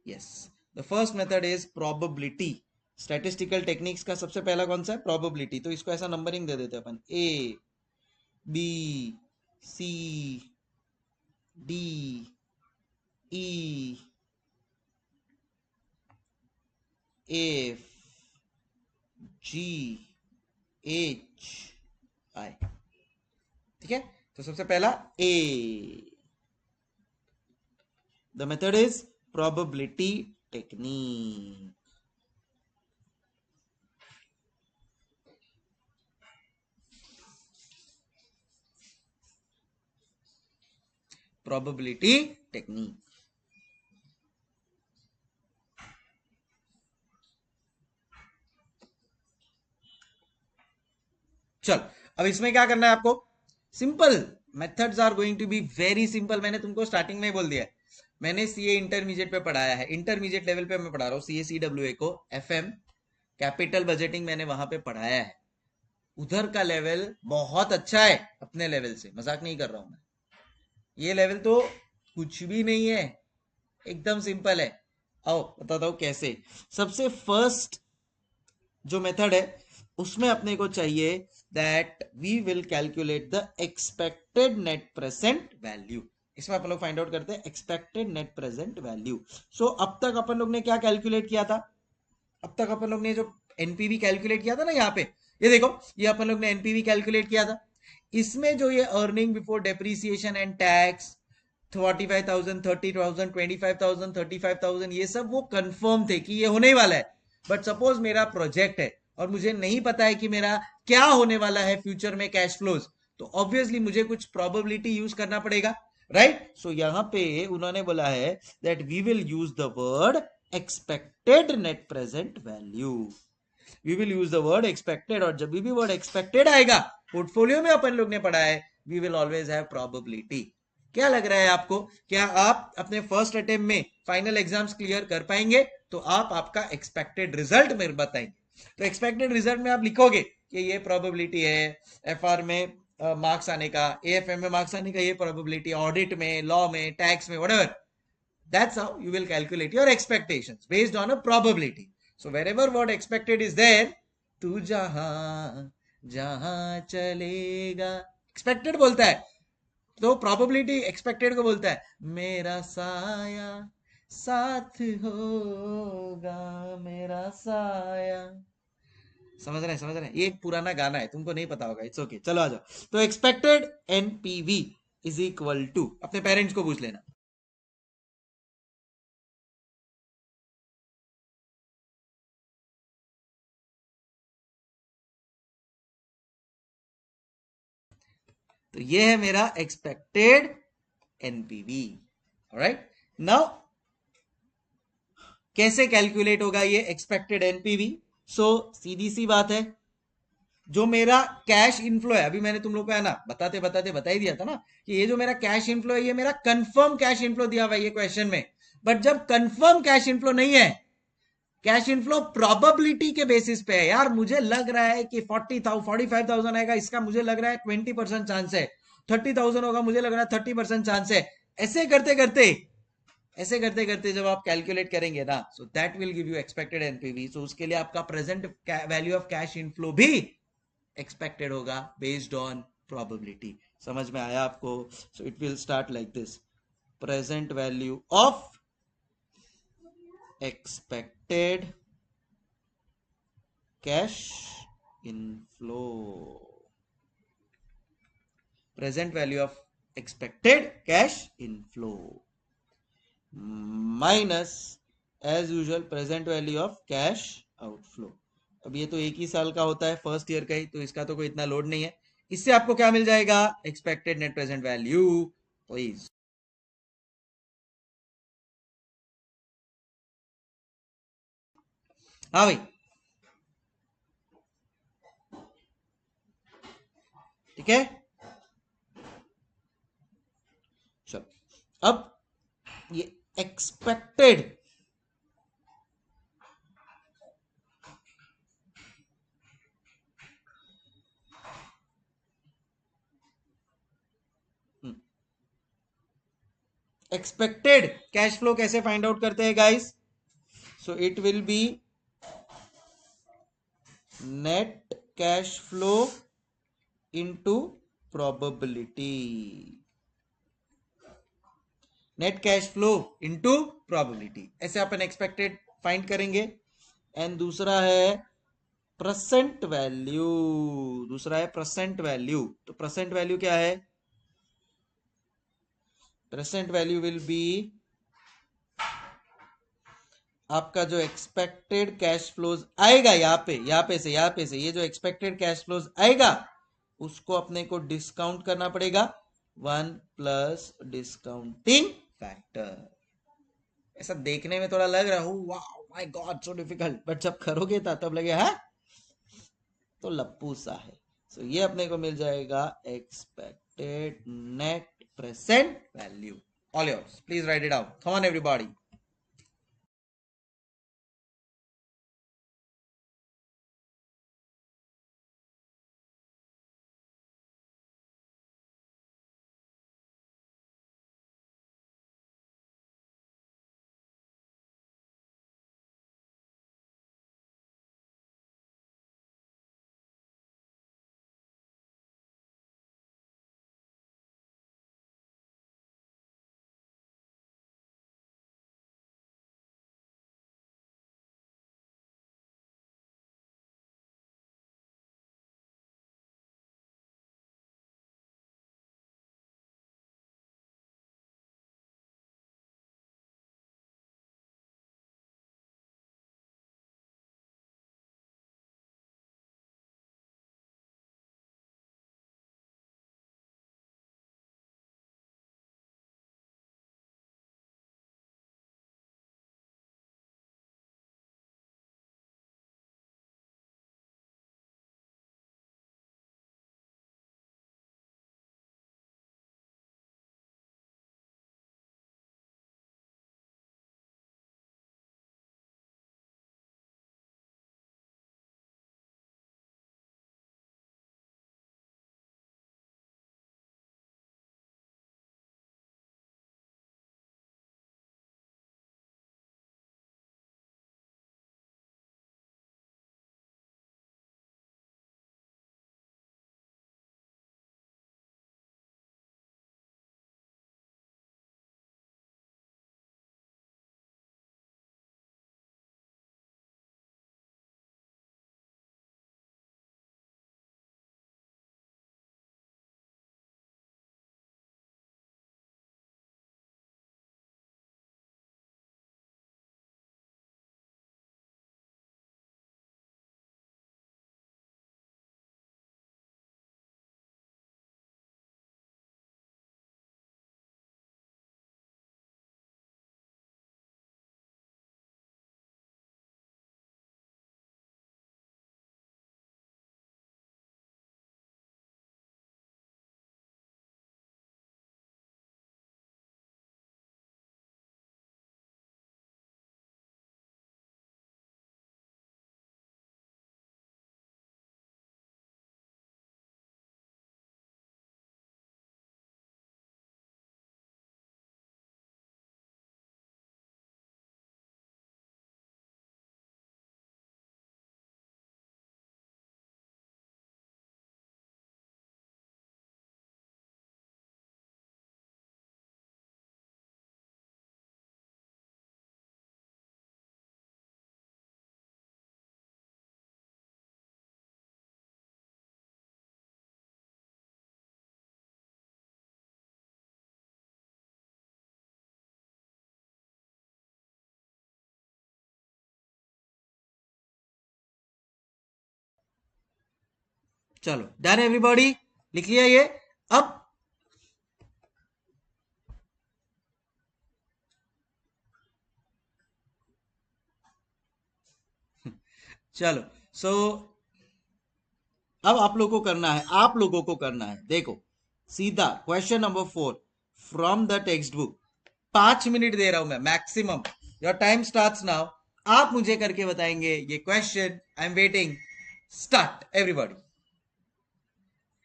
S1: Yes, the first method is probability. Statistical techniques का सबसे पहला कौन सा है? प्रोबेबिलिटी। तो इसको ऐसा नंबरिंग दे देते हैं अपन, A B C D E F G H I, ठीक है। तो सबसे पहला A, the method is probability technique. Probability technique. चल, अब इसमें क्या करना है आपको? Simple methods are going to be very simple. मैंने तुमको स्टार्टिंग में ही बोल दिया है, मैंने सीए इंटरमीडिएट पे पढ़ाया है, इंटरमीडिएट लेवल पे मैं पढ़ा रहा हूँ सीए सीडब्ल्यूए को, एफएम कैपिटल बजटिंग मैंने वहां पे पढ़ाया है। उधर का लेवल बहुत अच्छा है अपने लेवल से, मजाक नहीं कर रहा हूं मैं। ये लेवल तो कुछ भी नहीं है, एकदम सिंपल है। आओ बताता हूं कैसे। सबसे फर्स्ट जो मेथड है उसमें अपने को चाहिए that we will calculate the expected net present value. इसमें अपन लोग फाइंड आउट करते हैं expected net present value. So अब तक अपन लोग ने क्या कैलकुलेट किया था? अब तक अपन लोग ने जो एनपीवी कैलकुलेट किया था ना, यहाँ पे ये देखो, ये अपन लोग ने एनपीवी कैलकुलेट किया था। इसमें जो ये earning before depreciation and tax 45,000 30,000 25,000 35,000 ये सब वो कंफर्म थे कि ये होने ही वाला है। बट सपोज मेरा प्रोजेक्ट है और मुझे नहीं पता है कि मेरा क्या होने वाला है फ्यूचर में कैश फ्लोज, तो ऑब्वियसली मुझे कुछ प्रोबेबिलिटी यूज करना पड़ेगा, राइट। सो यहां पे उन्होंने बोला है that we will use the word expected net present value. We will use the word expected, और जब भी वर्ड एक्सपेक्टेड आएगा, पोर्टफोलियो में अपन लोग ने पढ़ा है we will always have probability. क्या लग रहा है आपको, क्या आप अपने फर्स्ट अटेम्प्ट में फाइनल एग्जाम्स क्लियर कर पाएंगे? तो आप आपका एक्सपेक्टेड रिजल्ट मेरे बताएंगे। तो एक्सपेक्टेड रिजल्ट में आप लिखोगे कि ये प्रोबेबिलिटी है एफआर में मार्क्स आने का, एएफएम में मार्क्स आने का ये प्रोबेबिलिटी, ऑडिट में, लॉ में, टैक्स में, whatever. That's how you will calculate your expectations based on a probability. So wherever word expected is there, तू जहां जहां चलेगा, expected बोलता है, तो probability expected को बोलता है मेरा साया साथ होगा, मेरा साया। समझ रहे हैं, ये एक पुराना गाना है, तुमको नहीं पता होगा, इट्स ओके। चलो आ जाओ। तो expected NPV is equal to, अपने पेरेंट्स को पूछ लेना, तो ये है मेरा एक्सपेक्टेड एनपीवी। ऑलराइट, नाउ कैसे कैलकुलेट होगा ये एक्सपेक्टेड एनपीवी? सो सीधी सी बात है, जो मेरा कैश इनफ्लो है, अभी मैंने तुम लोग को है ना बताते बताते बता ही दिया था ना कि ये जो मेरा कैश इनफ्लो है ये मेरा कंफर्म कैश इनफ्लो दिया हुआ है ये क्वेश्चन में। बट जब कंफर्म कैश इनफ्लो नहीं है, कैश इनफ्लो प्रोबेबिलिटी के बेसिस पे है, यार मुझे लग रहा है कि 45,000 आएगा, इसका मुझे लग रहा है 20% चांस है, 30,000 होगा, मुझे लग रहा है 30% चांस है। ऐसे करते करते जब आप कैलकुलेट करेंगे ना, so that will give you expected NPV. So उसके लिए आपका present value of cash inflow भी एक्सपेक्टेड होगा बेस्ड ऑन प्रोबेबिलिटी। समझ में आया आपको? So it will start like this, present value of expected cash inflow, present value of expected cash inflow minus as usual present value of cash outflow। अब ये तो एक ही साल का होता है, फर्स्ट ईयर का ही, तो इसका तो कोई इतना लोड नहीं है। इससे आपको क्या मिल जाएगा? Expected net present value. Please हाँ भाई, ठीक है। चलो, अब ये एक्सपेक्टेड एक्सपेक्टेड कैश फ्लो कैसे फाइंड आउट करते हैं guys? So it will B net cash flow into probability. Net cash flow into probability, ऐसे अपन एक्सपेक्टेड फाइंड करेंगे। एंड दूसरा है प्रेजेंट वैल्यू। दूसरा है प्रेजेंट वैल्यू। तो प्रेजेंट वैल्यू क्या है? प्रेजेंट वैल्यू विल बी आपका जो एक्सपेक्टेड कैश फ्लोज आएगा यहाँ पे से ये जो एक्सपेक्टेड कैश फ्लोज आएगा उसको अपने को डिस्काउंट करना पड़ेगा 1 प्लस डिस्काउंटिंग फैक्टर। ऐसा देखने में थोड़ा लग रहा है वाह my God so difficult, but जब करोगे तब लगे हाँ तो लप्पू सा है। सो ये अपने को मिल जाएगा expected net present value. All yours, please right it out, come on everybody. चलो डन एवरीबॉडी, लिख लिया ये। अब चलो, सो अब आप लोगों को करना है, आप लोगों को करना है, देखो सीधा question number 4 from the text book. 5 minute दे रहा हूं मैं maximum. Your time starts now. आप मुझे करके बताएंगे ये question. I am waiting. Start everybody.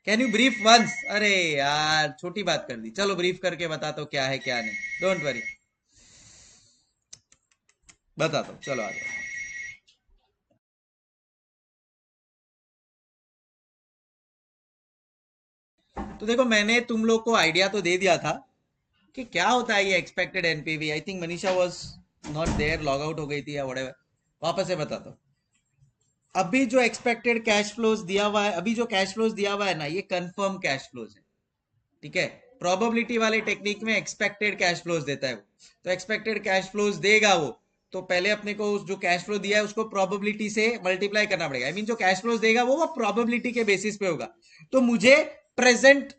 S1: Can you brief once? अरे यार छोटी बात कर दी, चलो ब्रीफ करके बताता हूं क्या है क्या नहीं। डोंट वरी, बताता हूं, चलो आ जाओ। तो देखो, मैंने तुम लोग को आइडिया तो दे दिया था कि क्या होता है ये expected NPV. I think Manisha was not there, log out हो गई थी या व्हाटएवर। वापस से बताता हूँ। अभी जो एक्सपेक्टेड कैश फ्लोज दिया हुआ है, अभी जो कैश फ्लोज दिया हुआ है ना, ये कंफर्म कैश फ्लोज है। ठीक है, प्रोबेबिलिटी वाले टेक्निक में एक्सपेक्टेड कैश फ्लोज देता है वो। तो एक्सपेक्टेड कैश फ्लोज देगा वो, तो पहले अपने को उस जो कैश फ्लो दिया है उसको प्रोबेबिलिटी से मल्टीप्लाई करना पड़ेगा। आई मीन जो कैश फ्लोज देगा वो प्रोबेबिलिटी के बेसिस पे होगा। तो मुझे प्रेजेंट,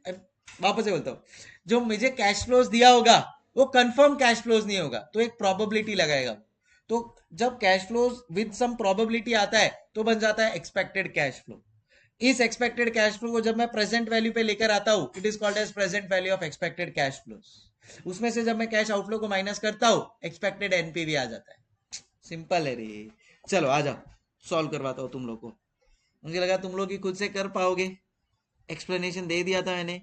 S1: वापस से बोलता हूँ, जो मुझे कैश फ्लोज दिया होगा वो कंफर्म कैश फ्लोज नहीं होगा, तो एक प्रोबेबिलिटी लगाएगा। तो जब cash flows with some probability आता है तो बन जाता है एक्सपेक्टेड कैश फ्लो। इस एक्सपेक्टेड कैश फ्लो को जब मैं प्रेजेंट वैल्यू पे लेकर आता हूं, it is called as present value of expected cash flow. उसमें से जब मैं कैश आउटफ्लो को माइनस करता हूं, एक्सपेक्टेड एनपीवी आ जाता है। सिंपल है रे। चलो आ जाओ, सॉल्व करवाता हूं तुम लोग को। मुझे लगा तुम लोग ही खुद से कर पाओगे, एक्सप्लेनेशन दे दिया था मैंने,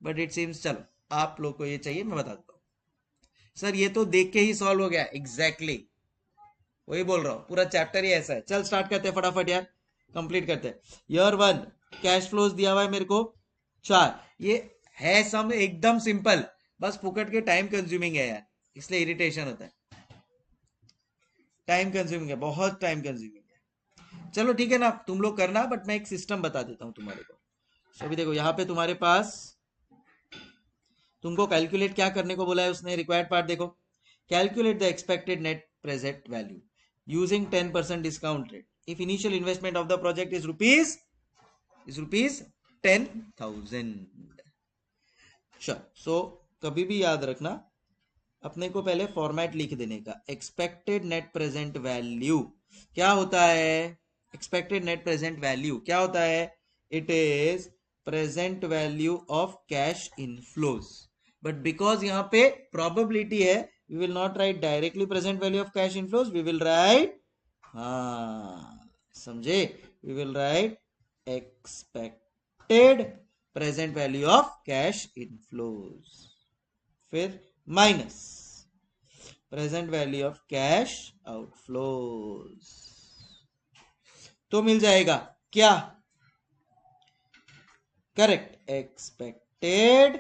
S1: बट इट सीम्स, चलो आप लोग को ये चाहिए मैं बताता हूँ। सर ये तो देख के ही सॉल्व हो गया, एग्जैक्टली exactly। वही बोल रहा हूँ, पूरा चैप्टर ही ऐसा है। चल स्टार्ट करते हैं फटाफट यार, कंप्लीट करते हैं। ईयर 1 कैश फ्लोज दिया हुआ है मेरे को 4। ये है सम एकदम सिंपल, बस फुकट के टाइम कंज्यूमिंग है यार, इसलिए इरिटेशन होता है। टाइम कंज्यूमिंग है, बहुत टाइम कंज्यूमिंग है। चलो ठीक है ना, तुम लोग करना, बट मैं एक सिस्टम बता देता हूँ तुम्हारे को। तो अभी देखो यहाँ पे तुम्हारे पास, तुमको कैलकुलेट क्या करने को बोला है उसने, रिक्वायर्ड पार्ट देखो। Calculate the expected net present value using 10% discount rate if initial investment of the project is rupees 10,000। Sure. So कभी भी याद रखना, अपने को पहले फॉर्मेट लिख देने का। एक्सपेक्टेड नेट प्रेजेंट वैल्यू क्या होता है? एक्सपेक्टेड नेट प्रेजेंट वैल्यू क्या होता है? It is present value of cash inflows. But because यहाँ पे प्रोबेबिलिटी है, we will not write directly present value of cash inflows, we will write, हाँ समझे, we will write expected present value of cash inflows, फिर minus present value of cash outflows, तो मिल जाएगा क्या? Correct, expected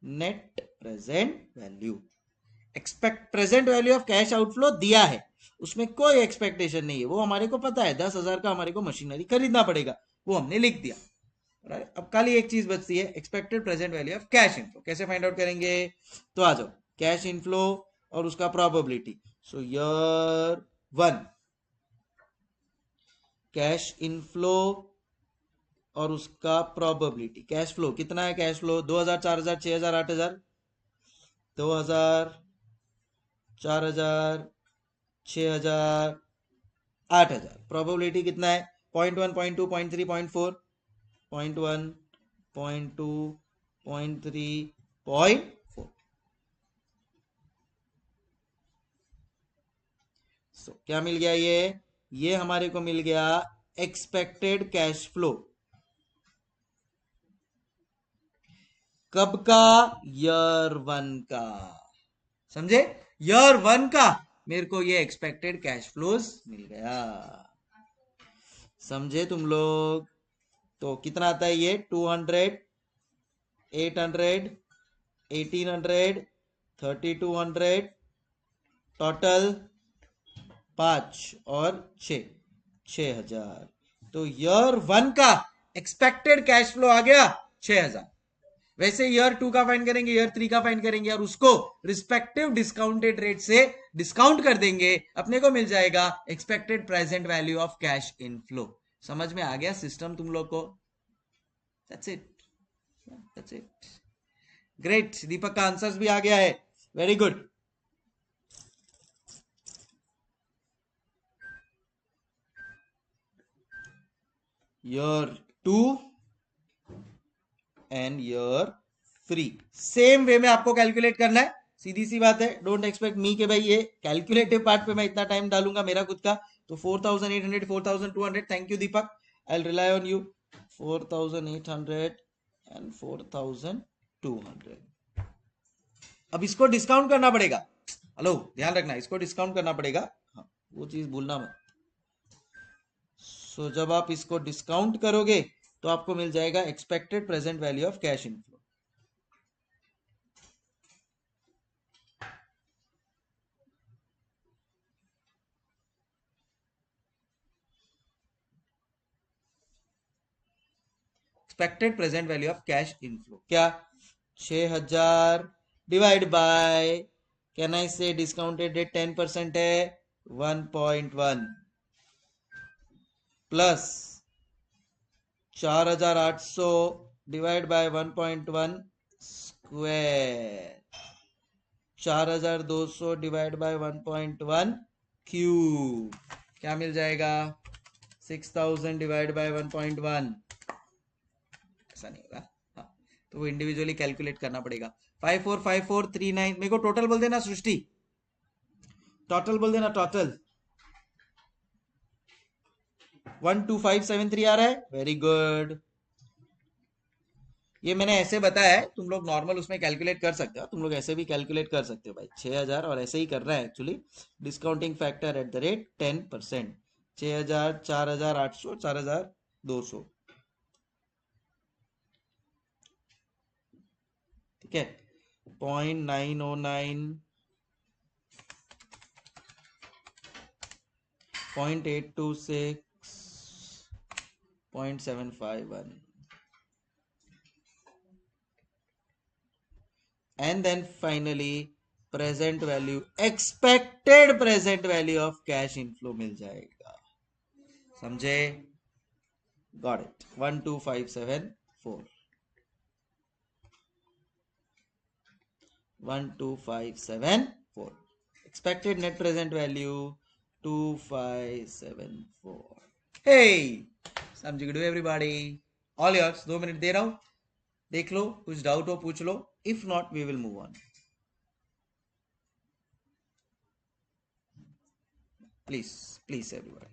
S1: net present value. Expect present value of cash outflow दिया है, उसमें कोई एक्सपेक्टेशन नहीं है, वो हमारे को पता है 10,000 का हमारे को मशीनरी खरीदना पड़ेगा, वो हमने लिख दिया। अब खाली एक चीज बचती है, expected present value of cash inflow. कैसे फाइंड आउट करेंगे? तो आ जाओ, कैश इनफ्लो और उसका प्रोबेबिलिटी। सो ईयर 1 कैश इनफ्लो और उसका प्रोबेबिलिटी। कैश फ्लो कितना है? Cash flow 2,000, 4,000, 6,000, 8,000। 2,000, 4,000, 6,000, 8,000। प्रोबेबिलिटी कितना है? 0.1, 0.2, 0.3, 0.4, 0.1, 0.2, 0.3, 0.4। सो क्या मिल गया? ये हमारे को मिल गया एक्सपेक्टेड कैश फ्लो। कब का? ईयर 1 का। समझे? ईयर 1 का मेरे को ये एक्सपेक्टेड कैश फ्लोज मिल गया। समझे तुम लोग? तो कितना आता है ये? 200, 800, 1800, 3200, टोटल 5 और 6,000। तो ईयर 1 का एक्सपेक्टेड कैश फ्लो आ गया 6,000। वैसे ईयर 2 का फाइंड करेंगे, ईयर 3 का फाइंड करेंगे और उसको रिस्पेक्टिव डिस्काउंटेड रेट से डिस्काउंट कर देंगे, अपने को मिल जाएगा expected present value of cash inflow. समझ में आ गया सिस्टम तुम लोग को? That's it, that's it. Great, Deepak का आंसर्स भी आ गया है, very good. Year 2 and year 3 same way में आपको कैलकुलेट करना है। सीधी सी बात है, डोंट एक्सपेक्ट मी के भाई ये कैलकुलेटिव पार्ट पे मैं इतना टाइम डालूंगा मेरा खुद का। तो 4800, 4200, thank you Deepak, I will rely on you. 4800 and 4200। अब इसको डिस्काउंट करना पड़ेगा। हेलो, ध्यान रखना, इसको डिस्काउंट करना पड़ेगा। हाँ, वो चीज भूलना मत। सो जब आप इसको डिस्काउंट करोगे तो आपको मिल जाएगा expected present value of cash inflow. Expected present value of cash inflow क्या? 6000 डिवाइड बाय, कैन आई से डिस्काउंटेड रेट 10% है 1.1 plus 4800 divide by 1.1 square, 4200 divide by 1.1 cube, क्या मिल जाएगा? 6000 डिवाइड बाय 1.1। ऐसा नहीं होगा, हाँ, तो वो इंडिविजुअली कैलकुलेट करना पड़ेगा। 545439, मेरे को टोटल बोल देना सृष्टि, टोटल बोल देना, टोटल 12573 आ रहा है, वेरी गुड। ये मैंने ऐसे बताया है, तुम लोग नॉर्मल उसमें कैलकुलेट कर सकते हो, तुम लोग ऐसे भी कैलकुलेट कर सकते हो भाई। 6000 और ऐसे ही कर रहा है actually, discounting factor at the rate 10%। 6000, 4800, 4200, ठीक है। 0.909, 0.826, 0.751, and then finally present value, expected present value of cash inflow मिल जाएगा। समझे? Got it. 12574, 12574, expected net present value 2574। Hey, समझ गए एवरीबॉडी? All yours. 2 मिनट दे रहा हूं, देख लो, कुछ डाउट हो पूछ लो, if not we will move on. Please please everybody.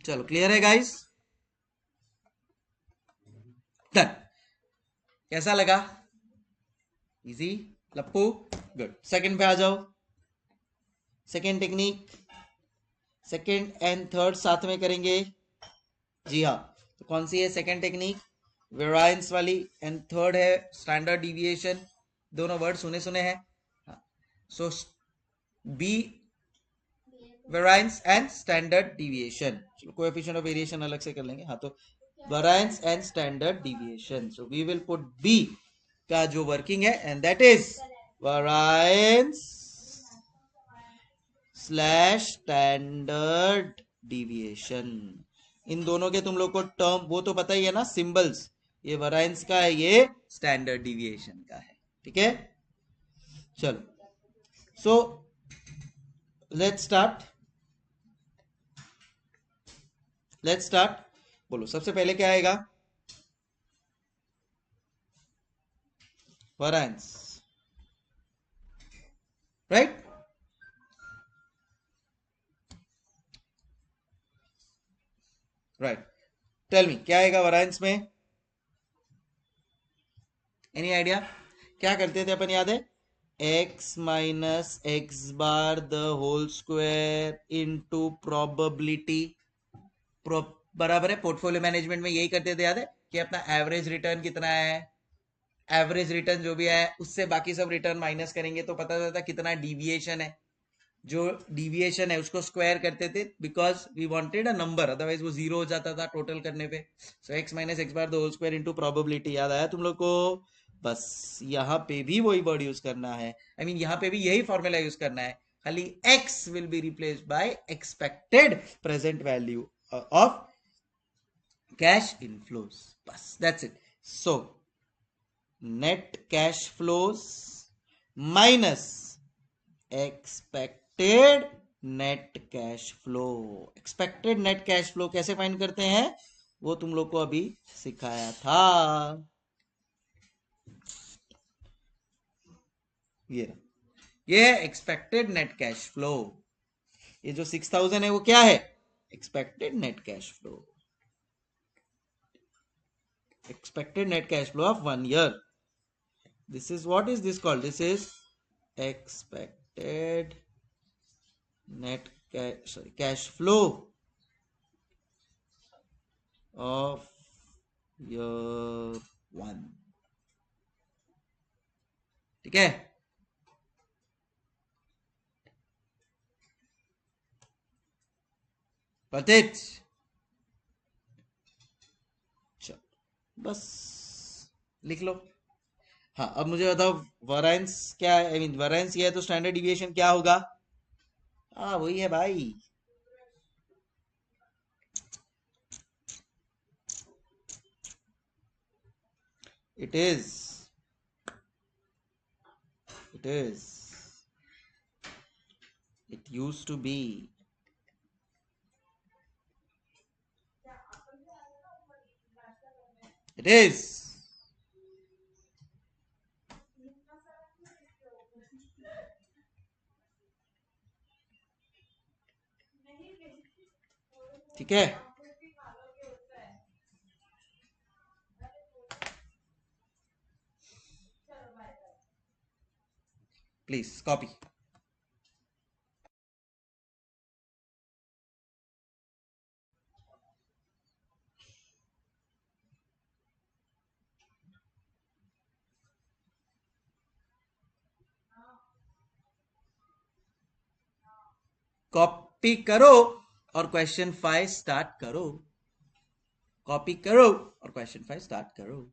S1: चलो, क्लियर है गाइस? डन। कैसा लगा? इजी? लप्पू? गुड। सेकंड पे आ जाओ। Second technique, second and third साथ में करेंगे। जी हाँ, तो कौन सी है सेकंड टेक्निक? वेरायंस वाली। एंड थर्ड है स्टैंडर्ड डिविएशन। दोनों वर्ड सुने सुने हैं। So B variance and standard deviation. चलो, कोएफिशिएंट ऑफ वेरिएशन अलग से कर लेंगे। हाँ, तो variance and standard deviation. So we will put B का जो वर्किंग है, and that is variance slash standard deviation. इन दोनों के तुम लोग को टर्म वो तो पता ही है ना, सिंबल्स। ये वेरायंस का है, ये स्टैंडर्ड डिविएशन का है, ठीक है। चलो, so let's start. Let's start. बोलो, सबसे पहले क्या आएगा? Variance, right? Right. Tell me, क्या आएगा वेरायंस में? Any idea? क्या करते थे अपन, याद है? X minus X bar the whole square into probability. बराबर है। पोर्टफोलियो मैनेजमेंट में यही करते थे, याद है? कि अपना एवरेज रिटर्न कितना है, एवरेज रिटर्न जो भी है उससे बाकी सब रिटर्न माइनस करेंगे तो पता चलता कितना डिविएशन है। जो डिविएशन है उसको स्क्वायर करते थे because we wanted a number, otherwise वो जीरो हो जाता था टोटल करने पे। So X minus X bar the whole square into probability, याद आया तुम लोग को? बस यहाँ पे भी वही वर्ड यूज करना है, आई मीन यहाँ पे भी यही फॉर्मूला यूज करना है, खाली x will be replaced by expected present value of cash inflows, बस that's it. So net cash flows minus expected net cash flow. Expected net cash flow कैसे फाइंड करते हैं वो तुम लोग को अभी सिखाया था। ये ये है एक्सपेक्टेड नेट कैश फ्लो। ये जो 6000 है वो क्या है? Expected net cash flow, expected net cash flow of 1 year। This is what is this called? This is expected net cash flow of year 1। ठीक है? Got चलो बस लिख लो। हाँ अब मुझे बताओ वरांस क्या है, आई मीन वरांस ये है तो स्टैंडर्ड डिविएशन क्या होगा? हाँ वही है भाई। It is, it is, it use to be. It is. ठीक है? Please copy. कॉपी करो और क्वेश्चन 5 स्टार्ट करो। कॉपी करो और क्वेश्चन 5 स्टार्ट करो।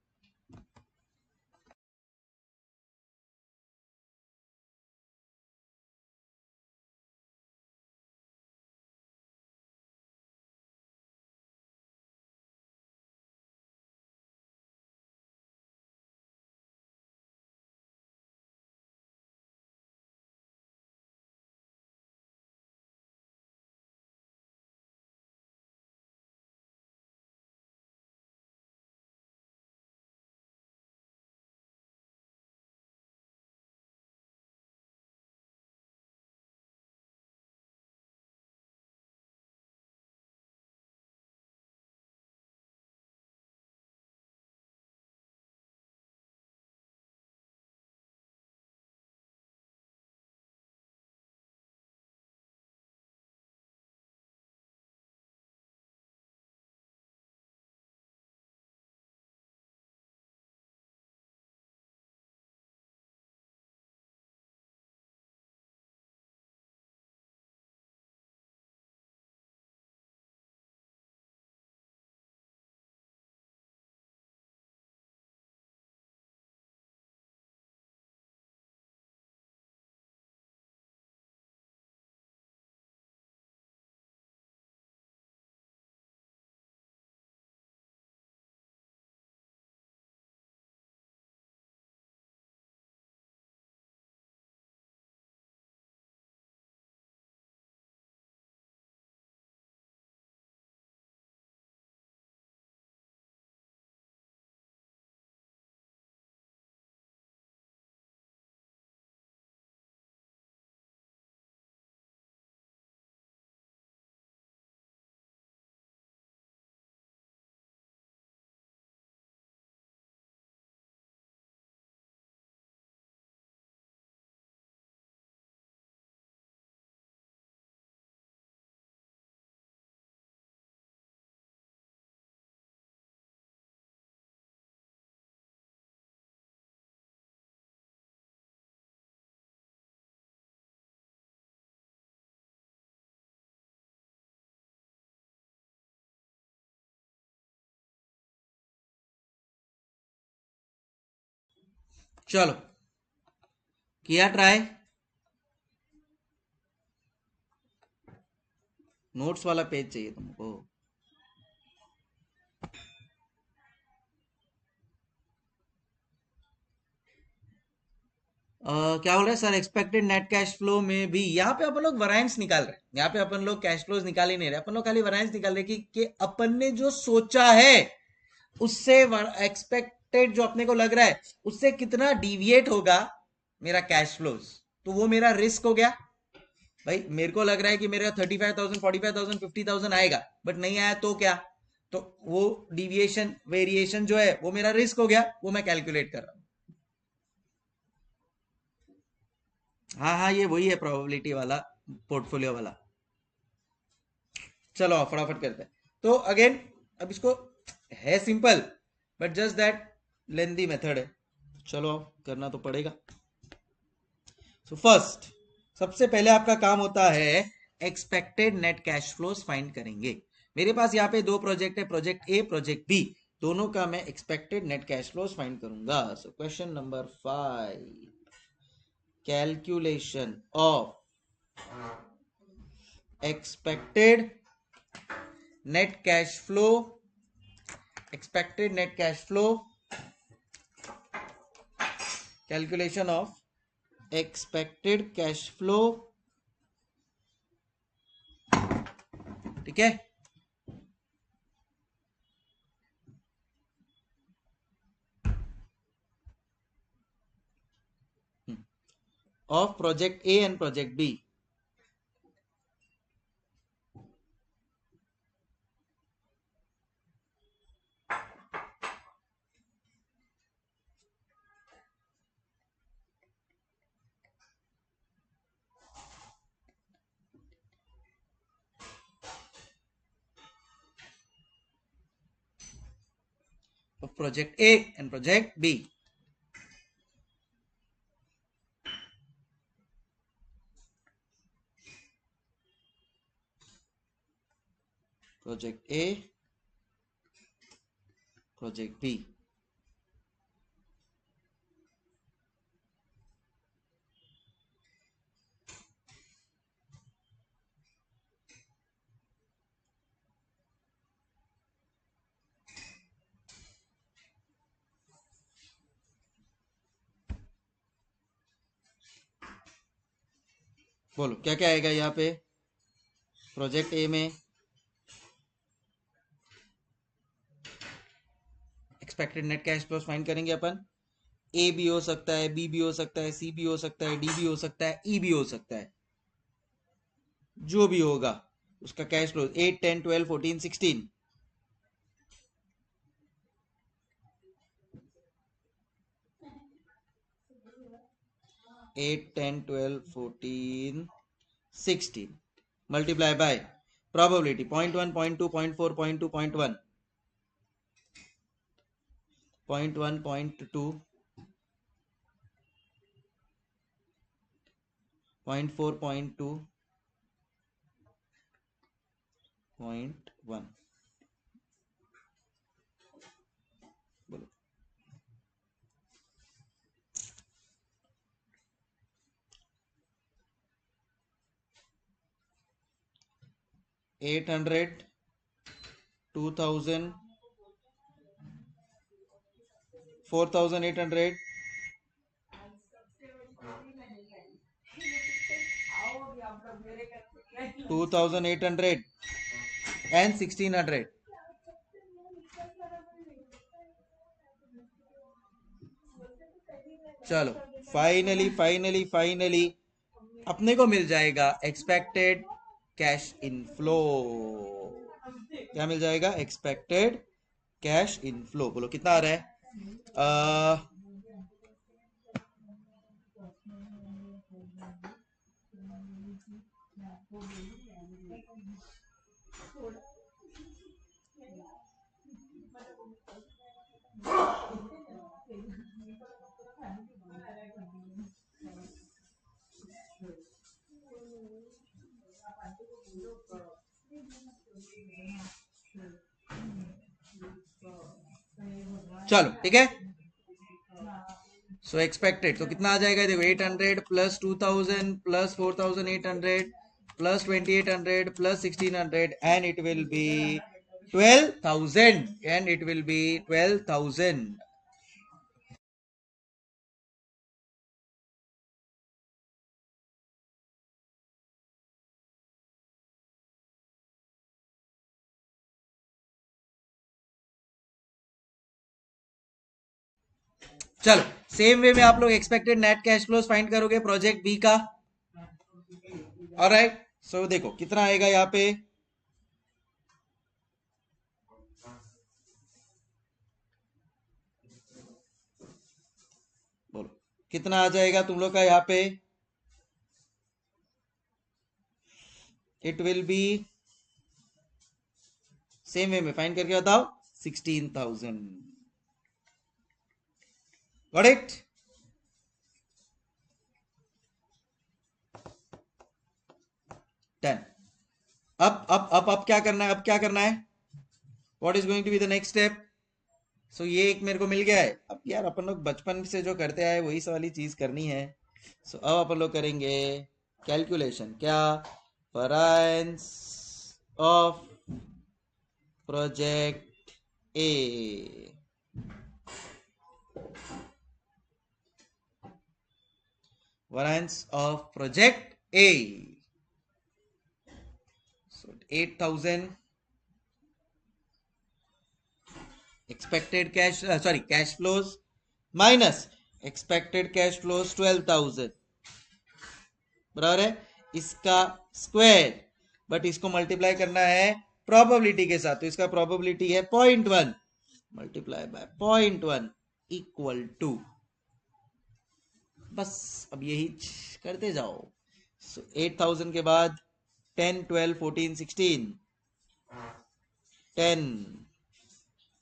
S1: चलो, किया ट्राई? नोट्स वाला पेज चाहिए तुमको? क्या बोल रहे हैं sir? Expected net cash flow में भी यहाँ पे अपन लोग वरायंस निकाल रहे हैं। यहाँ पे अपन लोग कैश फ्लोज निकाल ही नहीं रहे, अपन लोग खाली वरायंस निकाल रहे कि अपन ने जो सोचा है उससे एक्सपेक्टेड जो अपने को लग रहा है उससे कितना डिविएट होगा मेरा कैश फ्लोज, तो वो मेरा रिस्क हो गया। भाई मेरे को लग रहा है कि मेरा 35,000 45,000 50,000 आएगा, बट नहीं आया तो क्या? तो वो डिविएशन वेरिएशन जो है वो मेरा रिस्क हो गया, वो मैं कैलकुलेट कर रहा हूँ। हाँ हाँ, ये वही है प्रोबेबिलिटी वाला, पोर्टफोलियो वाला। चलो फटाफट करते हैं। तो अगेन, अब इसको है simple, but just that lengthy method है। चलो करना तो पड़ेगा। सो फर्स्ट, सबसे पहले आपका काम होता है expected net cash flows find करेंगे। मेरे पास यहाँ पे दो प्रोजेक्ट है, प्रोजेक्ट ए प्रोजेक्ट बी, दोनों का मैं expected net cash flows find करूंगा। So question number 5, calculation of expected net cash flow, expected net cash flow, calculation of expected cash flow, ठीक है। of project A and project B. Of project A and project B. Project A, project B. बोलो क्या क्या आएगा यहाँ पे project A में? Expected net cash flows find करेंगे अपन। ए भी हो सकता है, बी भी हो सकता है, सी भी हो सकता है, डी भी हो सकता है, ई भी हो सकता है, जो भी होगा उसका cash flow 8 10 12 14 16। 8 10 12 14 16 multiply by probability 0.1 0.2 0.4 0.2 0.1 0.1 0.2 0.4 0.2 0.1। बोलो 800 2000 4800 2800 and 1600। चलो फाइनली फाइनली फाइनली अपने को मिल जाएगा एक्सपेक्टेड कैश इनफ्लो। क्या मिल जाएगा? Expected cash inflow. बोलो कितना आ रहा है? आ, चलो ठीक है। सो एक्सपेक्टेड तो कितना आ जाएगा, देखो 800 plus 2000 plus 4800 plus 2800 plus 1600 and it will B 12,000 and it will B 12,000। चलो सेम वे में आप लोग expected net cash flows find करोगे प्रोजेक्ट बी का। ऑलराइट, सो देखो कितना आएगा यहाँ पे, बोलो कितना आ जाएगा तुम लोग का यहाँ पे। It will be same way में फाइंड करके बताओ 16,000। Got it. डन। अब क्या करना है, अब क्या करना है, what is going to be the next step. So ये एक मेरे को मिल गया है। अब यार अपन लोग बचपन से जो करते आए वही वाली चीज करनी है। सो अब अपन लोग करेंगे कैलकुलेशन, क्या, variance of project A. Variance of project A, so 8,000 expected cash, sorry, cash flows minus expected cash flows 12,000 बराबर है इसका स्क्वायर, बट इसको मल्टीप्लाई करना है प्रोबेबिलिटी के साथ, तो इसका प्रोबेबिलिटी है 0.1 मल्टीप्लाई बाय 0.1 इक्वल टू, बस अब यही करते जाओ। सो 8,000 के बाद 10 12 14 16 10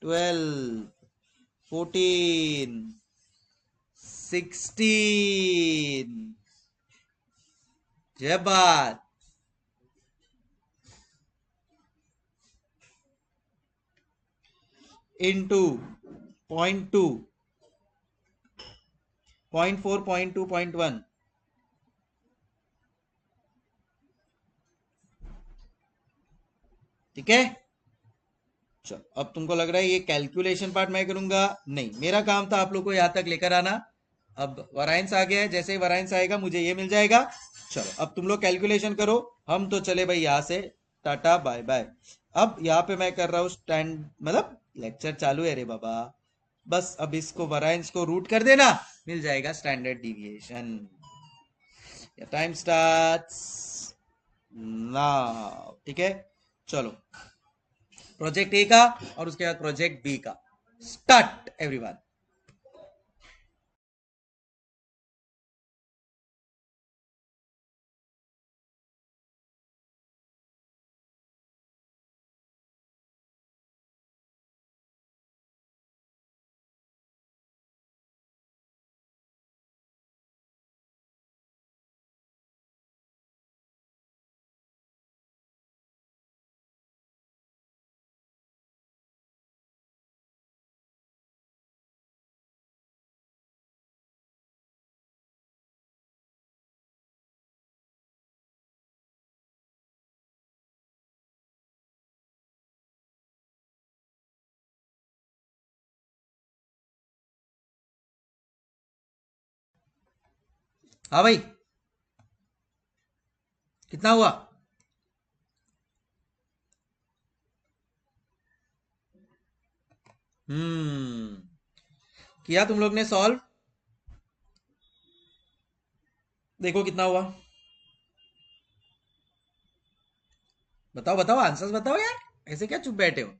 S1: 12 14 16 जय बात, इंटू 0.2 0.4 0.2 0.1, ठीक है। चलो अब तुमको लग रहा है ये कैलकुलेशन पार्ट मैं करूंगा, नहीं मेरा काम था आप लोग को यहां तक लेकर आना। अब वरायंस आ गया है, जैसे ही वरायंस आएगा मुझे ये मिल जाएगा। चलो अब तुम लोग कैलकुलेशन करो, हम तो चले भाई यहाँ से, टाटा बाय बाय। अब यहाँ पे मैं कर रहा हूँ स्टैंड, मतलब लेक्चर चालू है रे बाबा, बस अब इसको वरायंस को रूट कर देना, मिल जाएगा standard deviation. Time starts now, ठीक है। चलो प्रोजेक्ट ए का और उसके बाद प्रोजेक्ट बी का, स्टार्ट एवरीवन। हाँ भाई, कितना हुआ। किया तुम लोग ने सॉल्व, देखो कितना हुआ, बताओ बताओ आंसर्स बताओ यार, ऐसे क्या चुप बैठे हो।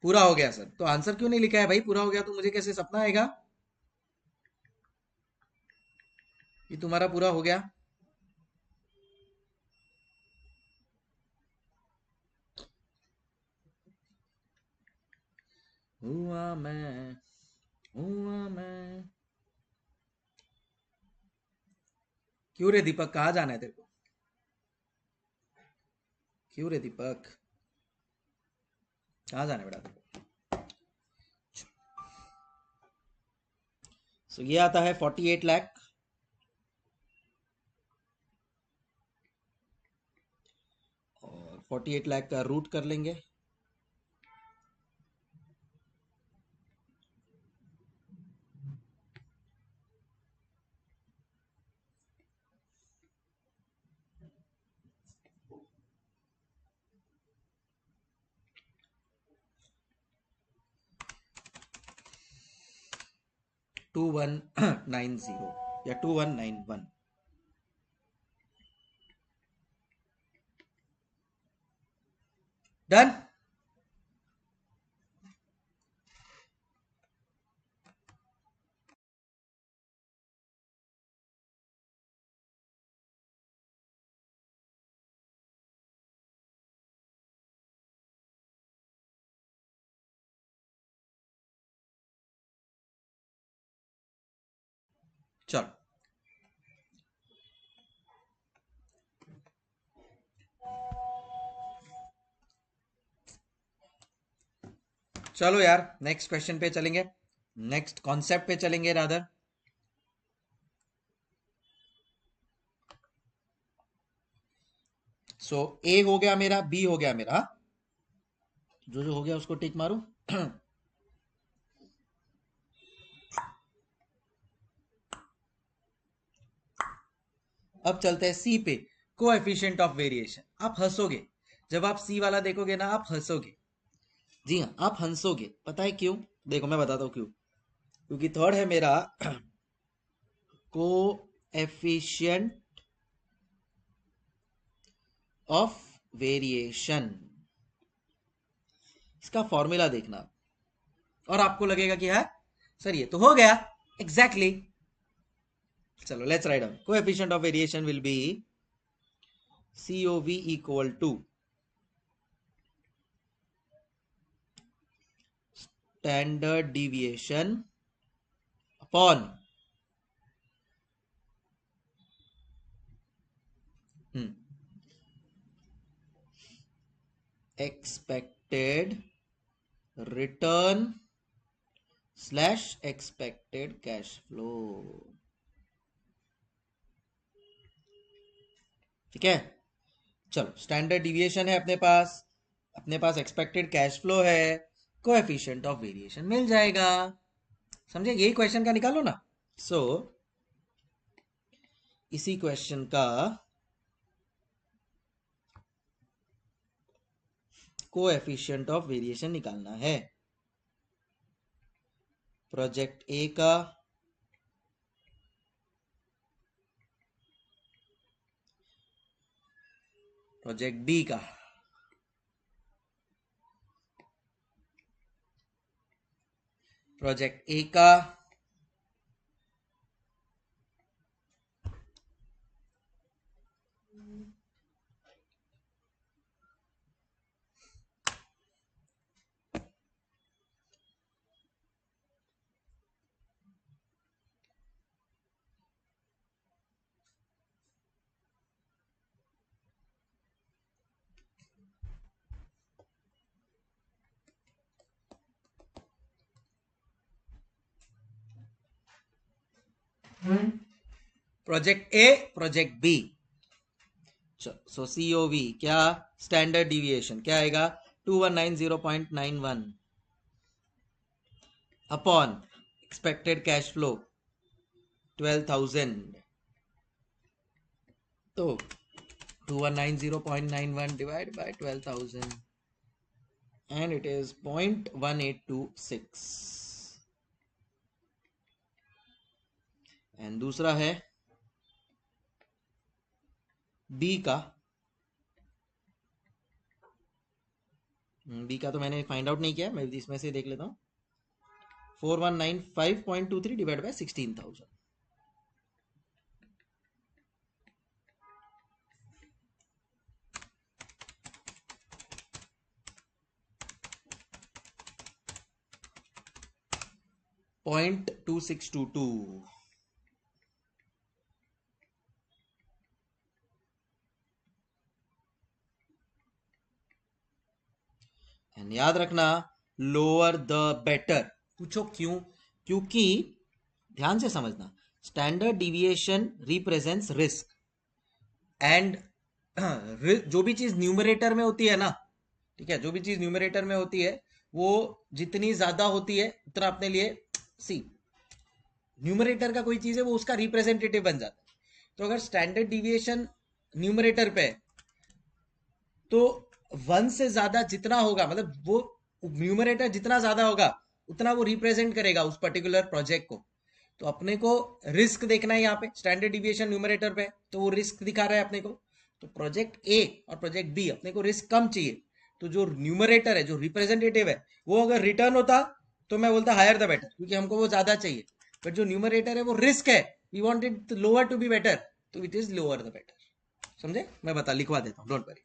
S1: पूरा हो गया सर, तो आंसर क्यों नहीं लिखा है भाई, पूरा हो गया तो मुझे कैसे सपना आएगा कि तुम्हारा पूरा हो गया। हुआ मैं क्यों रे दीपक, कहाँ जाना है तेरे को, क्यों रे दीपक, कहाँ जाना है बेटा तेरे को। सो ये आता है 48 लाख, और 48 लाख का रूट कर लेंगे। टू 2190 या 2191। डन। चलो चलो यार, नेक्स्ट क्वेश्चन पे चलेंगे, नेक्स्ट कॉन्सेप्ट पे चलेंगे रादर। सो ए हो गया मेरा, बी हो गया मेरा, जो जो हो गया उसको टिक मारू। अब चलते हैं सी पे, कोएफिशिएंट ऑफ वेरिएशन। आप हंसोगे जब आप सी वाला देखोगे ना, आप हंसोगे। जी हाँ, आप हंसोगे। पता है क्यों? देखो मैं बताता हूँ क्यों। क्योंकि थर्ड है मेरा कोएफिशिएंट ऑफ वेरिएशन। इसका फॉर्मूला देखना और आपको लगेगा कि हाँ सर ये तो हो गया एग्जैक्टली exactly. चलो let's write down. Coefficient of variation will be COV equal to standard deviation upon expected return slash expected cash flow. ठीक है, चलो स्टैंडर्ड डिविएशन है अपने पास एक्सपेक्टेड कैश फ्लो है, कोएफिशिएंट ऑफ वेरिएशन मिल जाएगा। समझे? यही क्वेश्चन का निकालो ना। सो इसी क्वेश्चन का कोएफिशिएंट ऑफ वेरिएशन निकालना है। प्रोजेक्ट ए का प्रोजेक्ट बी का। प्रोजेक्ट ए का project A project B. So COV क्या, स्टैंडर्ड डिविएशन क्या आएगा 2190.91 अपॉन एक्सपेक्टेड कैश फ्लो 12,000। तो 2190.91 divide by 12,000 and it is 0.1826। And दूसरा है बी का। बी का तो मैंने फाइंड आउट नहीं किया, मैं इसमें से देख लेता हूँ। 4195.23 डिवाइड बाय 16,000। .2622। एंड याद रखना लोअर द बेटर। पूछो क्यों? क्योंकि ध्यान से समझना, standard deviation represents risk and जो भी चीज न्यूमरेटर में होती है ना, ठीक है, जो भी चीज न्यूमरेटर में होती है वो जितनी ज्यादा होती है उतना अपने लिए, सी न्यूमरेटर का कोई चीज है वो उसका रिप्रेजेंटेटिव बन जाता है। तो अगर स्टैंडर्ड डिविएशन न्यूमरेटर पे है तो 1 से ज्यादा जितना होगा, मतलब वो न्यूमरेटर जितना ज्यादा होगा उतना वो रिप्रेजेंट करेगा उस पर्टिकुलर प्रोजेक्ट को। तो अपने को रिस्क देखना है यहाँ पे, स्टैंडर्ड डिविएशन न्यूमरेटर पे तो वो रिस्क दिखा रहा है अपने को। तो प्रोजेक्ट ए और प्रोजेक्ट बी अपने को रिस्क कम चाहिए, तो जो न्यूमरेटर है, जो रिप्रेजेंटेटिव है, वो अगर रिटर्न होता तो मैं बोलता हायर द बेटर, क्योंकि हमको वो ज्यादा चाहिए। बट जो न्यूमरेटर है वो रिस्क है, we want it lower to be better, तो it is lower the better. समझे? मैं बता लिखवा देता हूँ, डोंट वरी।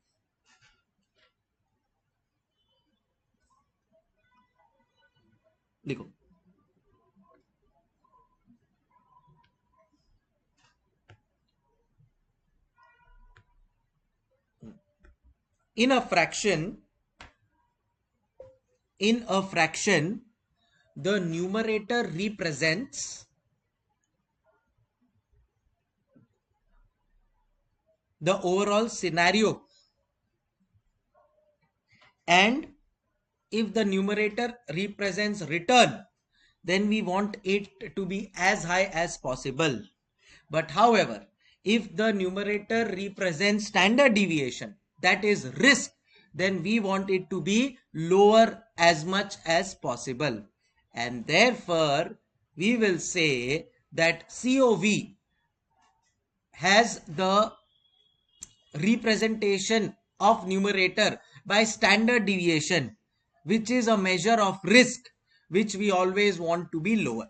S1: लिखो। in a fraction in a fraction the numerator represents the overall scenario, and if the numerator represents return, then we want it to be as high as possible. But however, if the numerator represents standard deviation, that is risk, then we want it to be lower as much as possible. And therefore, we will say that COV has the representation of numerator by standard deviation, which is a measure of risk, which we always want to be lower.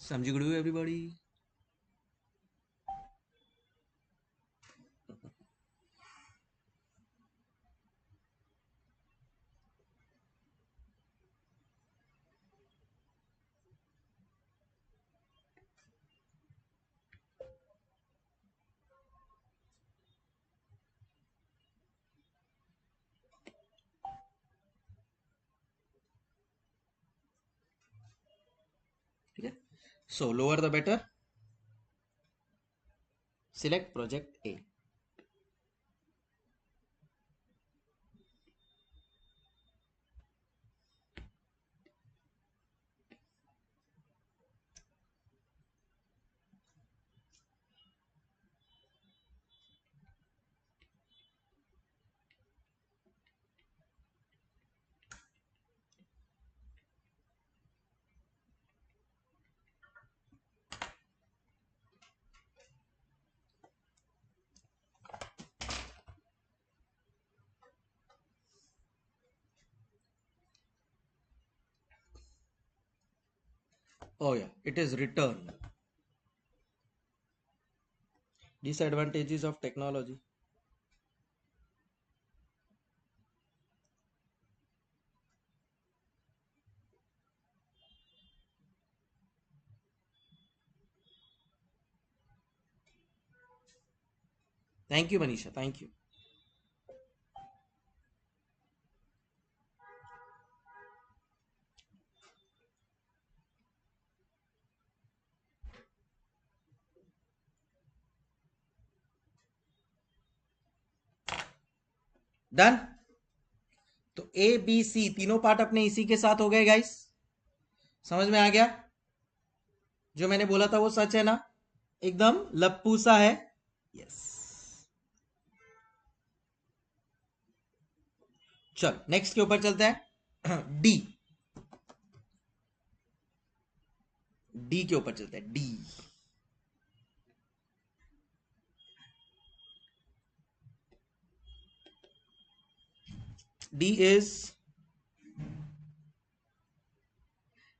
S1: समझ गए everybody? ठीक है, so lower the better, select project A. Oh yeah, it is return. Disadvantages of technology. Thank you, Manisha. Thank you. Done. तो ए B सी तीनों part अपने इसी के साथ हो गए गाइस, समझ में आ गया? जो मैंने बोला था वो सच है ना? एकदम लप्पू सा है। यस। चल नेक्स्ट के ऊपर चलते हैं। डी, डी के ऊपर चलते हैं। डी, डी इज,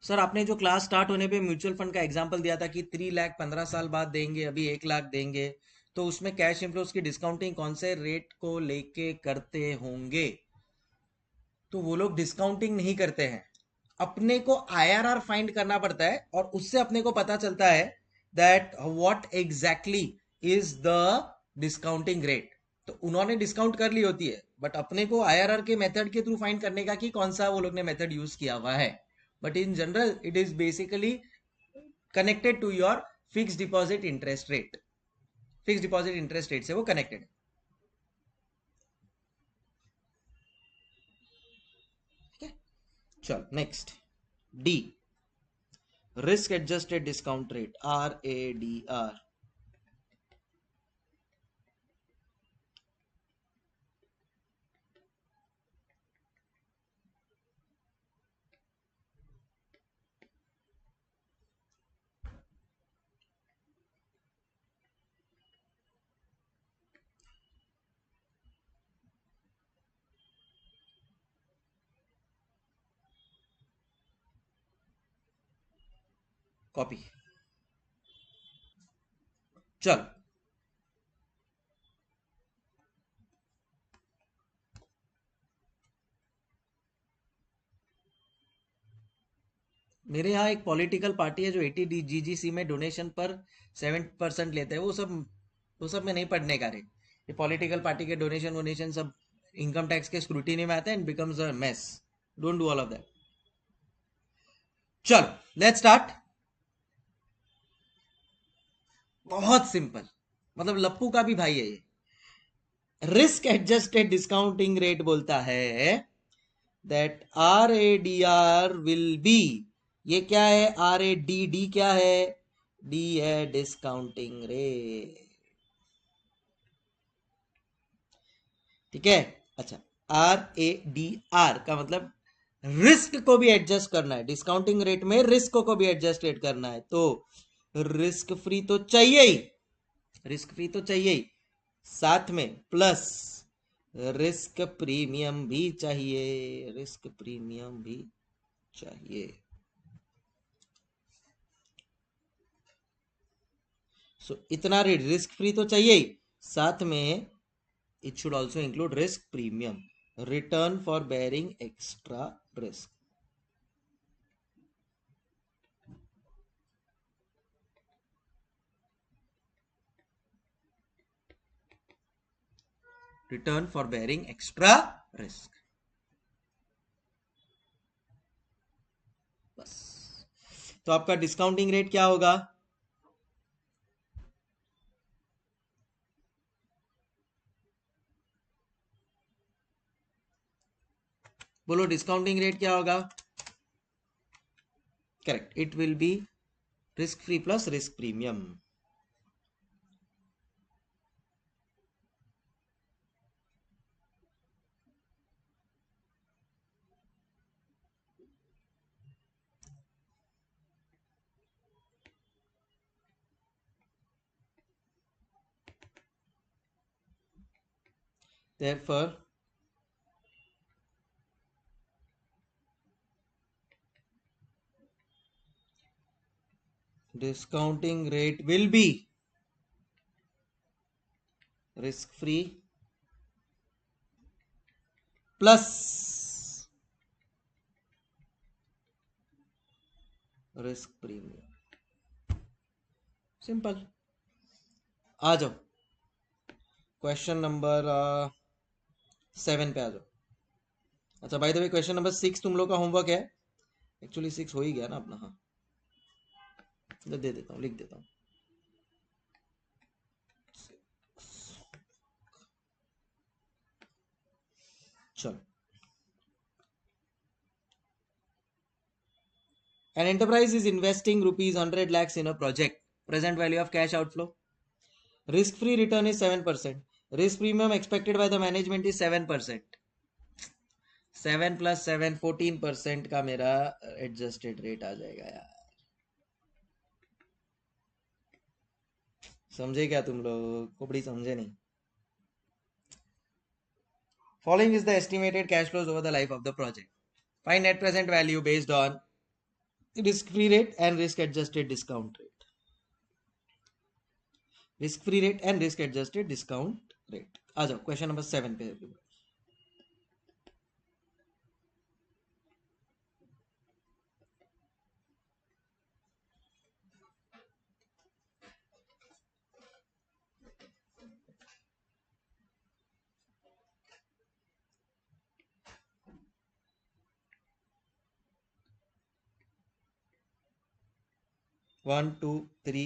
S1: सर आपने जो क्लास स्टार्ट होने पे म्यूचुअल फंड का एग्जांपल दिया था कि 3 लाख 15 साल बाद देंगे, अभी 1 लाख देंगे, तो उसमें कैश इनफ्लोस की डिस्काउंटिंग कौन से रेट को लेके करते होंगे? तो वो लोग डिस्काउंटिंग नहीं करते हैं, अपने को आईआरआर फाइंड करना पड़ता है और उससे अपने को पता चलता है that what exactly is the discounting rate. तो उन्होंने डिस्काउंट कर ली होती है, बट अपने को आईआरआर के मेथड के थ्रू फाइंड करने का कि कौन सा वो लोग ने मेथड यूज किया हुआ है। but in general it is basically connected to your fixed deposit interest rate. Fix deposit interest rate से वो कनेक्टेड है. ठीक है, चल next D, risk adjusted discount rate, RADR. Copy. चल मेरे यहाँ एक पॉलिटिकल पार्टी है जो 80 GGC में डोनेशन पर 7% लेते हैं. वो सब में नहीं पढ़ने का रे. ये पॉलिटिकल पार्टी के डोनेशन वोनेशन सब इनकम टैक्स के स्क्रूटिनी में आते हैं and becomes a mess. Don't do all of that. चल लेट्स स्टार्ट. बहुत सिंपल, मतलब लप्पू का भी भाई है ये. रिस्क एडजस्टेड डिस्काउंटिंग रेट बोलता है दैट RADR विल बी, ये क्या है, RADD क्या है, डी है डिस्काउंटिंग रेट. ठीक है. अच्छा, RADR का मतलब रिस्क को भी एडजस्ट करना है. डिस्काउंटिंग रेट में रिस्क को भी एडजस्टेड करना है, तो रिस्क फ्री तो चाहिए ही, रिस्क फ्री तो चाहिए ही, साथ में प्लस रिस्क प्रीमियम भी चाहिए, रिस्क प्रीमियम भी चाहिए. सो इतना रेट रिस्क फ्री तो चाहिए ही, साथ में it should also include risk premium, return for bearing extra risk. Return for bearing extra risk. बस. तो आपका डिस्काउंटिंग रेट क्या होगा, बोलो डिस्काउंटिंग रेट क्या होगा. Correct, it will be risk free plus risk premium. Therefore discounting rate will be risk free plus risk premium. Simple. आ जाओ क्वेश्चन नंबर 7 पे आ जाओ. अच्छा भाई, तो क्वेश्चन नंबर 6 तुम लोग का होमवर्क है. एक्चुअली 6 हो ही गया ना अपना. हाँ, दे देता हूँ, लिख देता हूँ. चलो, an enterprise is investing rupees 100 lakhs in a project. Present value of cash outflow. Risk free return is 7%. Risk premium expected by the management is 7%. 7 plus 7 14% का मेरा एडजस्टेड रेट आ जाएगा यार. समझे क्या तुम लोग, खोपड़ी समझे नहीं. Following is the estimated cash flows over the life of the project. Find net present value based on risk free rate and risk adjusted discount rate. Risk free rate and risk adjusted discount rate. आ जाओ question number 7 पे. 1 2 3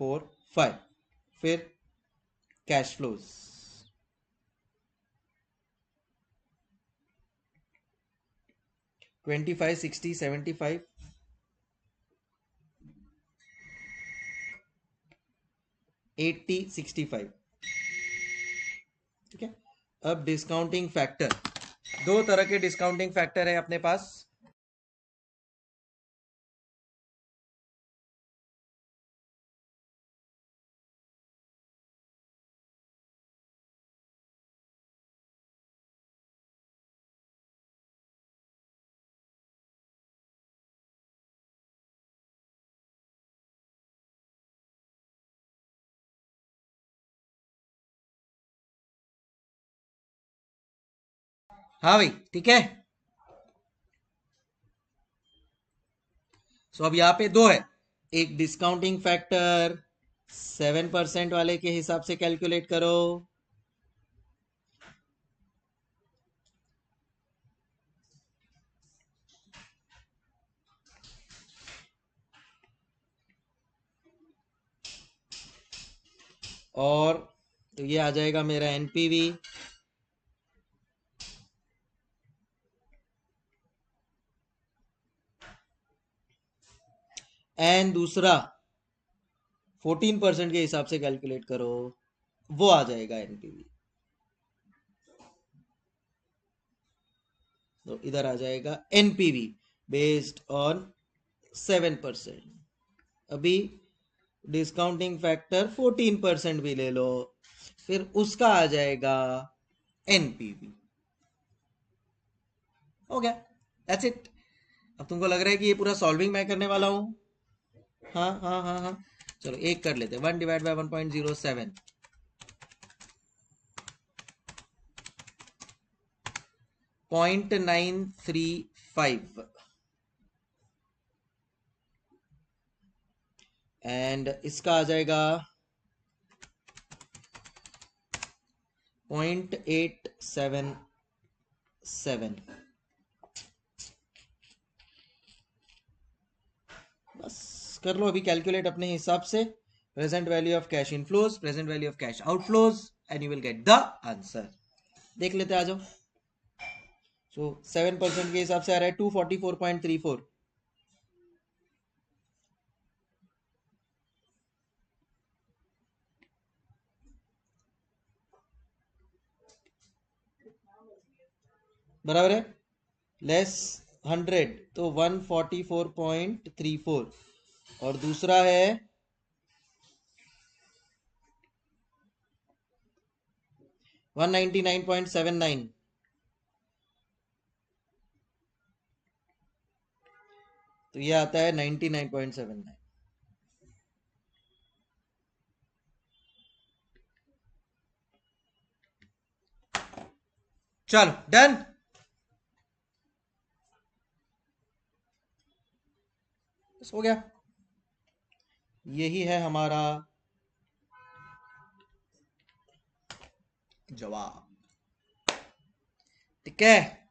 S1: 4 5। फिर cash flows 25 60 75 80 65। ठीक है। अब discounting factor, दो तरह के discounting factor है अपने पास। हाँ भाई, ठीक है। सो अब यहां पे दो है, एक डिस्काउंटिंग फैक्टर 7% वाले के हिसाब से कैलकुलेट करो, और तो ये आ जाएगा मेरा एनपीवी। एंड दूसरा 14% के हिसाब से कैलकुलेट करो, वो आ जाएगा एनपीवी। तो इधर आ जाएगा एनपीवी बेस्ड ऑन 7%। अभी डिस्काउंटिंग फैक्टर 14% भी ले लो, फिर उसका आ जाएगा एनपीवी। हो गया, दैट्स इट। अब तुमको लग रहा है कि ये पूरा सॉल्विंग मैं करने वाला हूं? हाँ हाँ हाँ हाँ, चलो एक कर लेते हैं। 1 डिवाइड बाय 1.07 0.935 एंड इसका आ जाएगा 0.877। बस कर लो अभी कैलकुलेट अपने हिसाब से, present value of cash inflows, present value of cash outflows, and you will get the answer. देख लेते, आ जाओ। सो 7% के हिसाब से आ रहा है 244.34। बराबर है, लेस 100 तो 144.34, और दूसरा है 199.79, तो ये आता है 99.79। चलो डन। बस हो गया, यही है हमारा जवाब। ठीक है,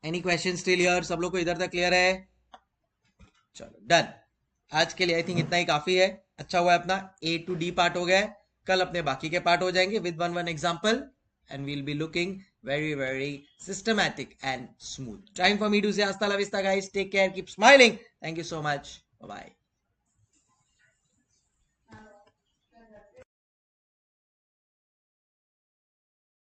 S1: एनी क्वेश्चन स्टिल हियर? सब लोग को इधर तक क्लियर है? चलो डन। आज के लिए आई थिंक इतना ही काफी है। अच्छा हुआ अपना ए टू डी पार्ट हो गया है। कल अपने बाकी के पार्ट हो जाएंगे with one example, and we'll be looking very very systematic and smooth. Time for me to say hasta la vista guys, take care, keep smiling, thank you so much, bye bye.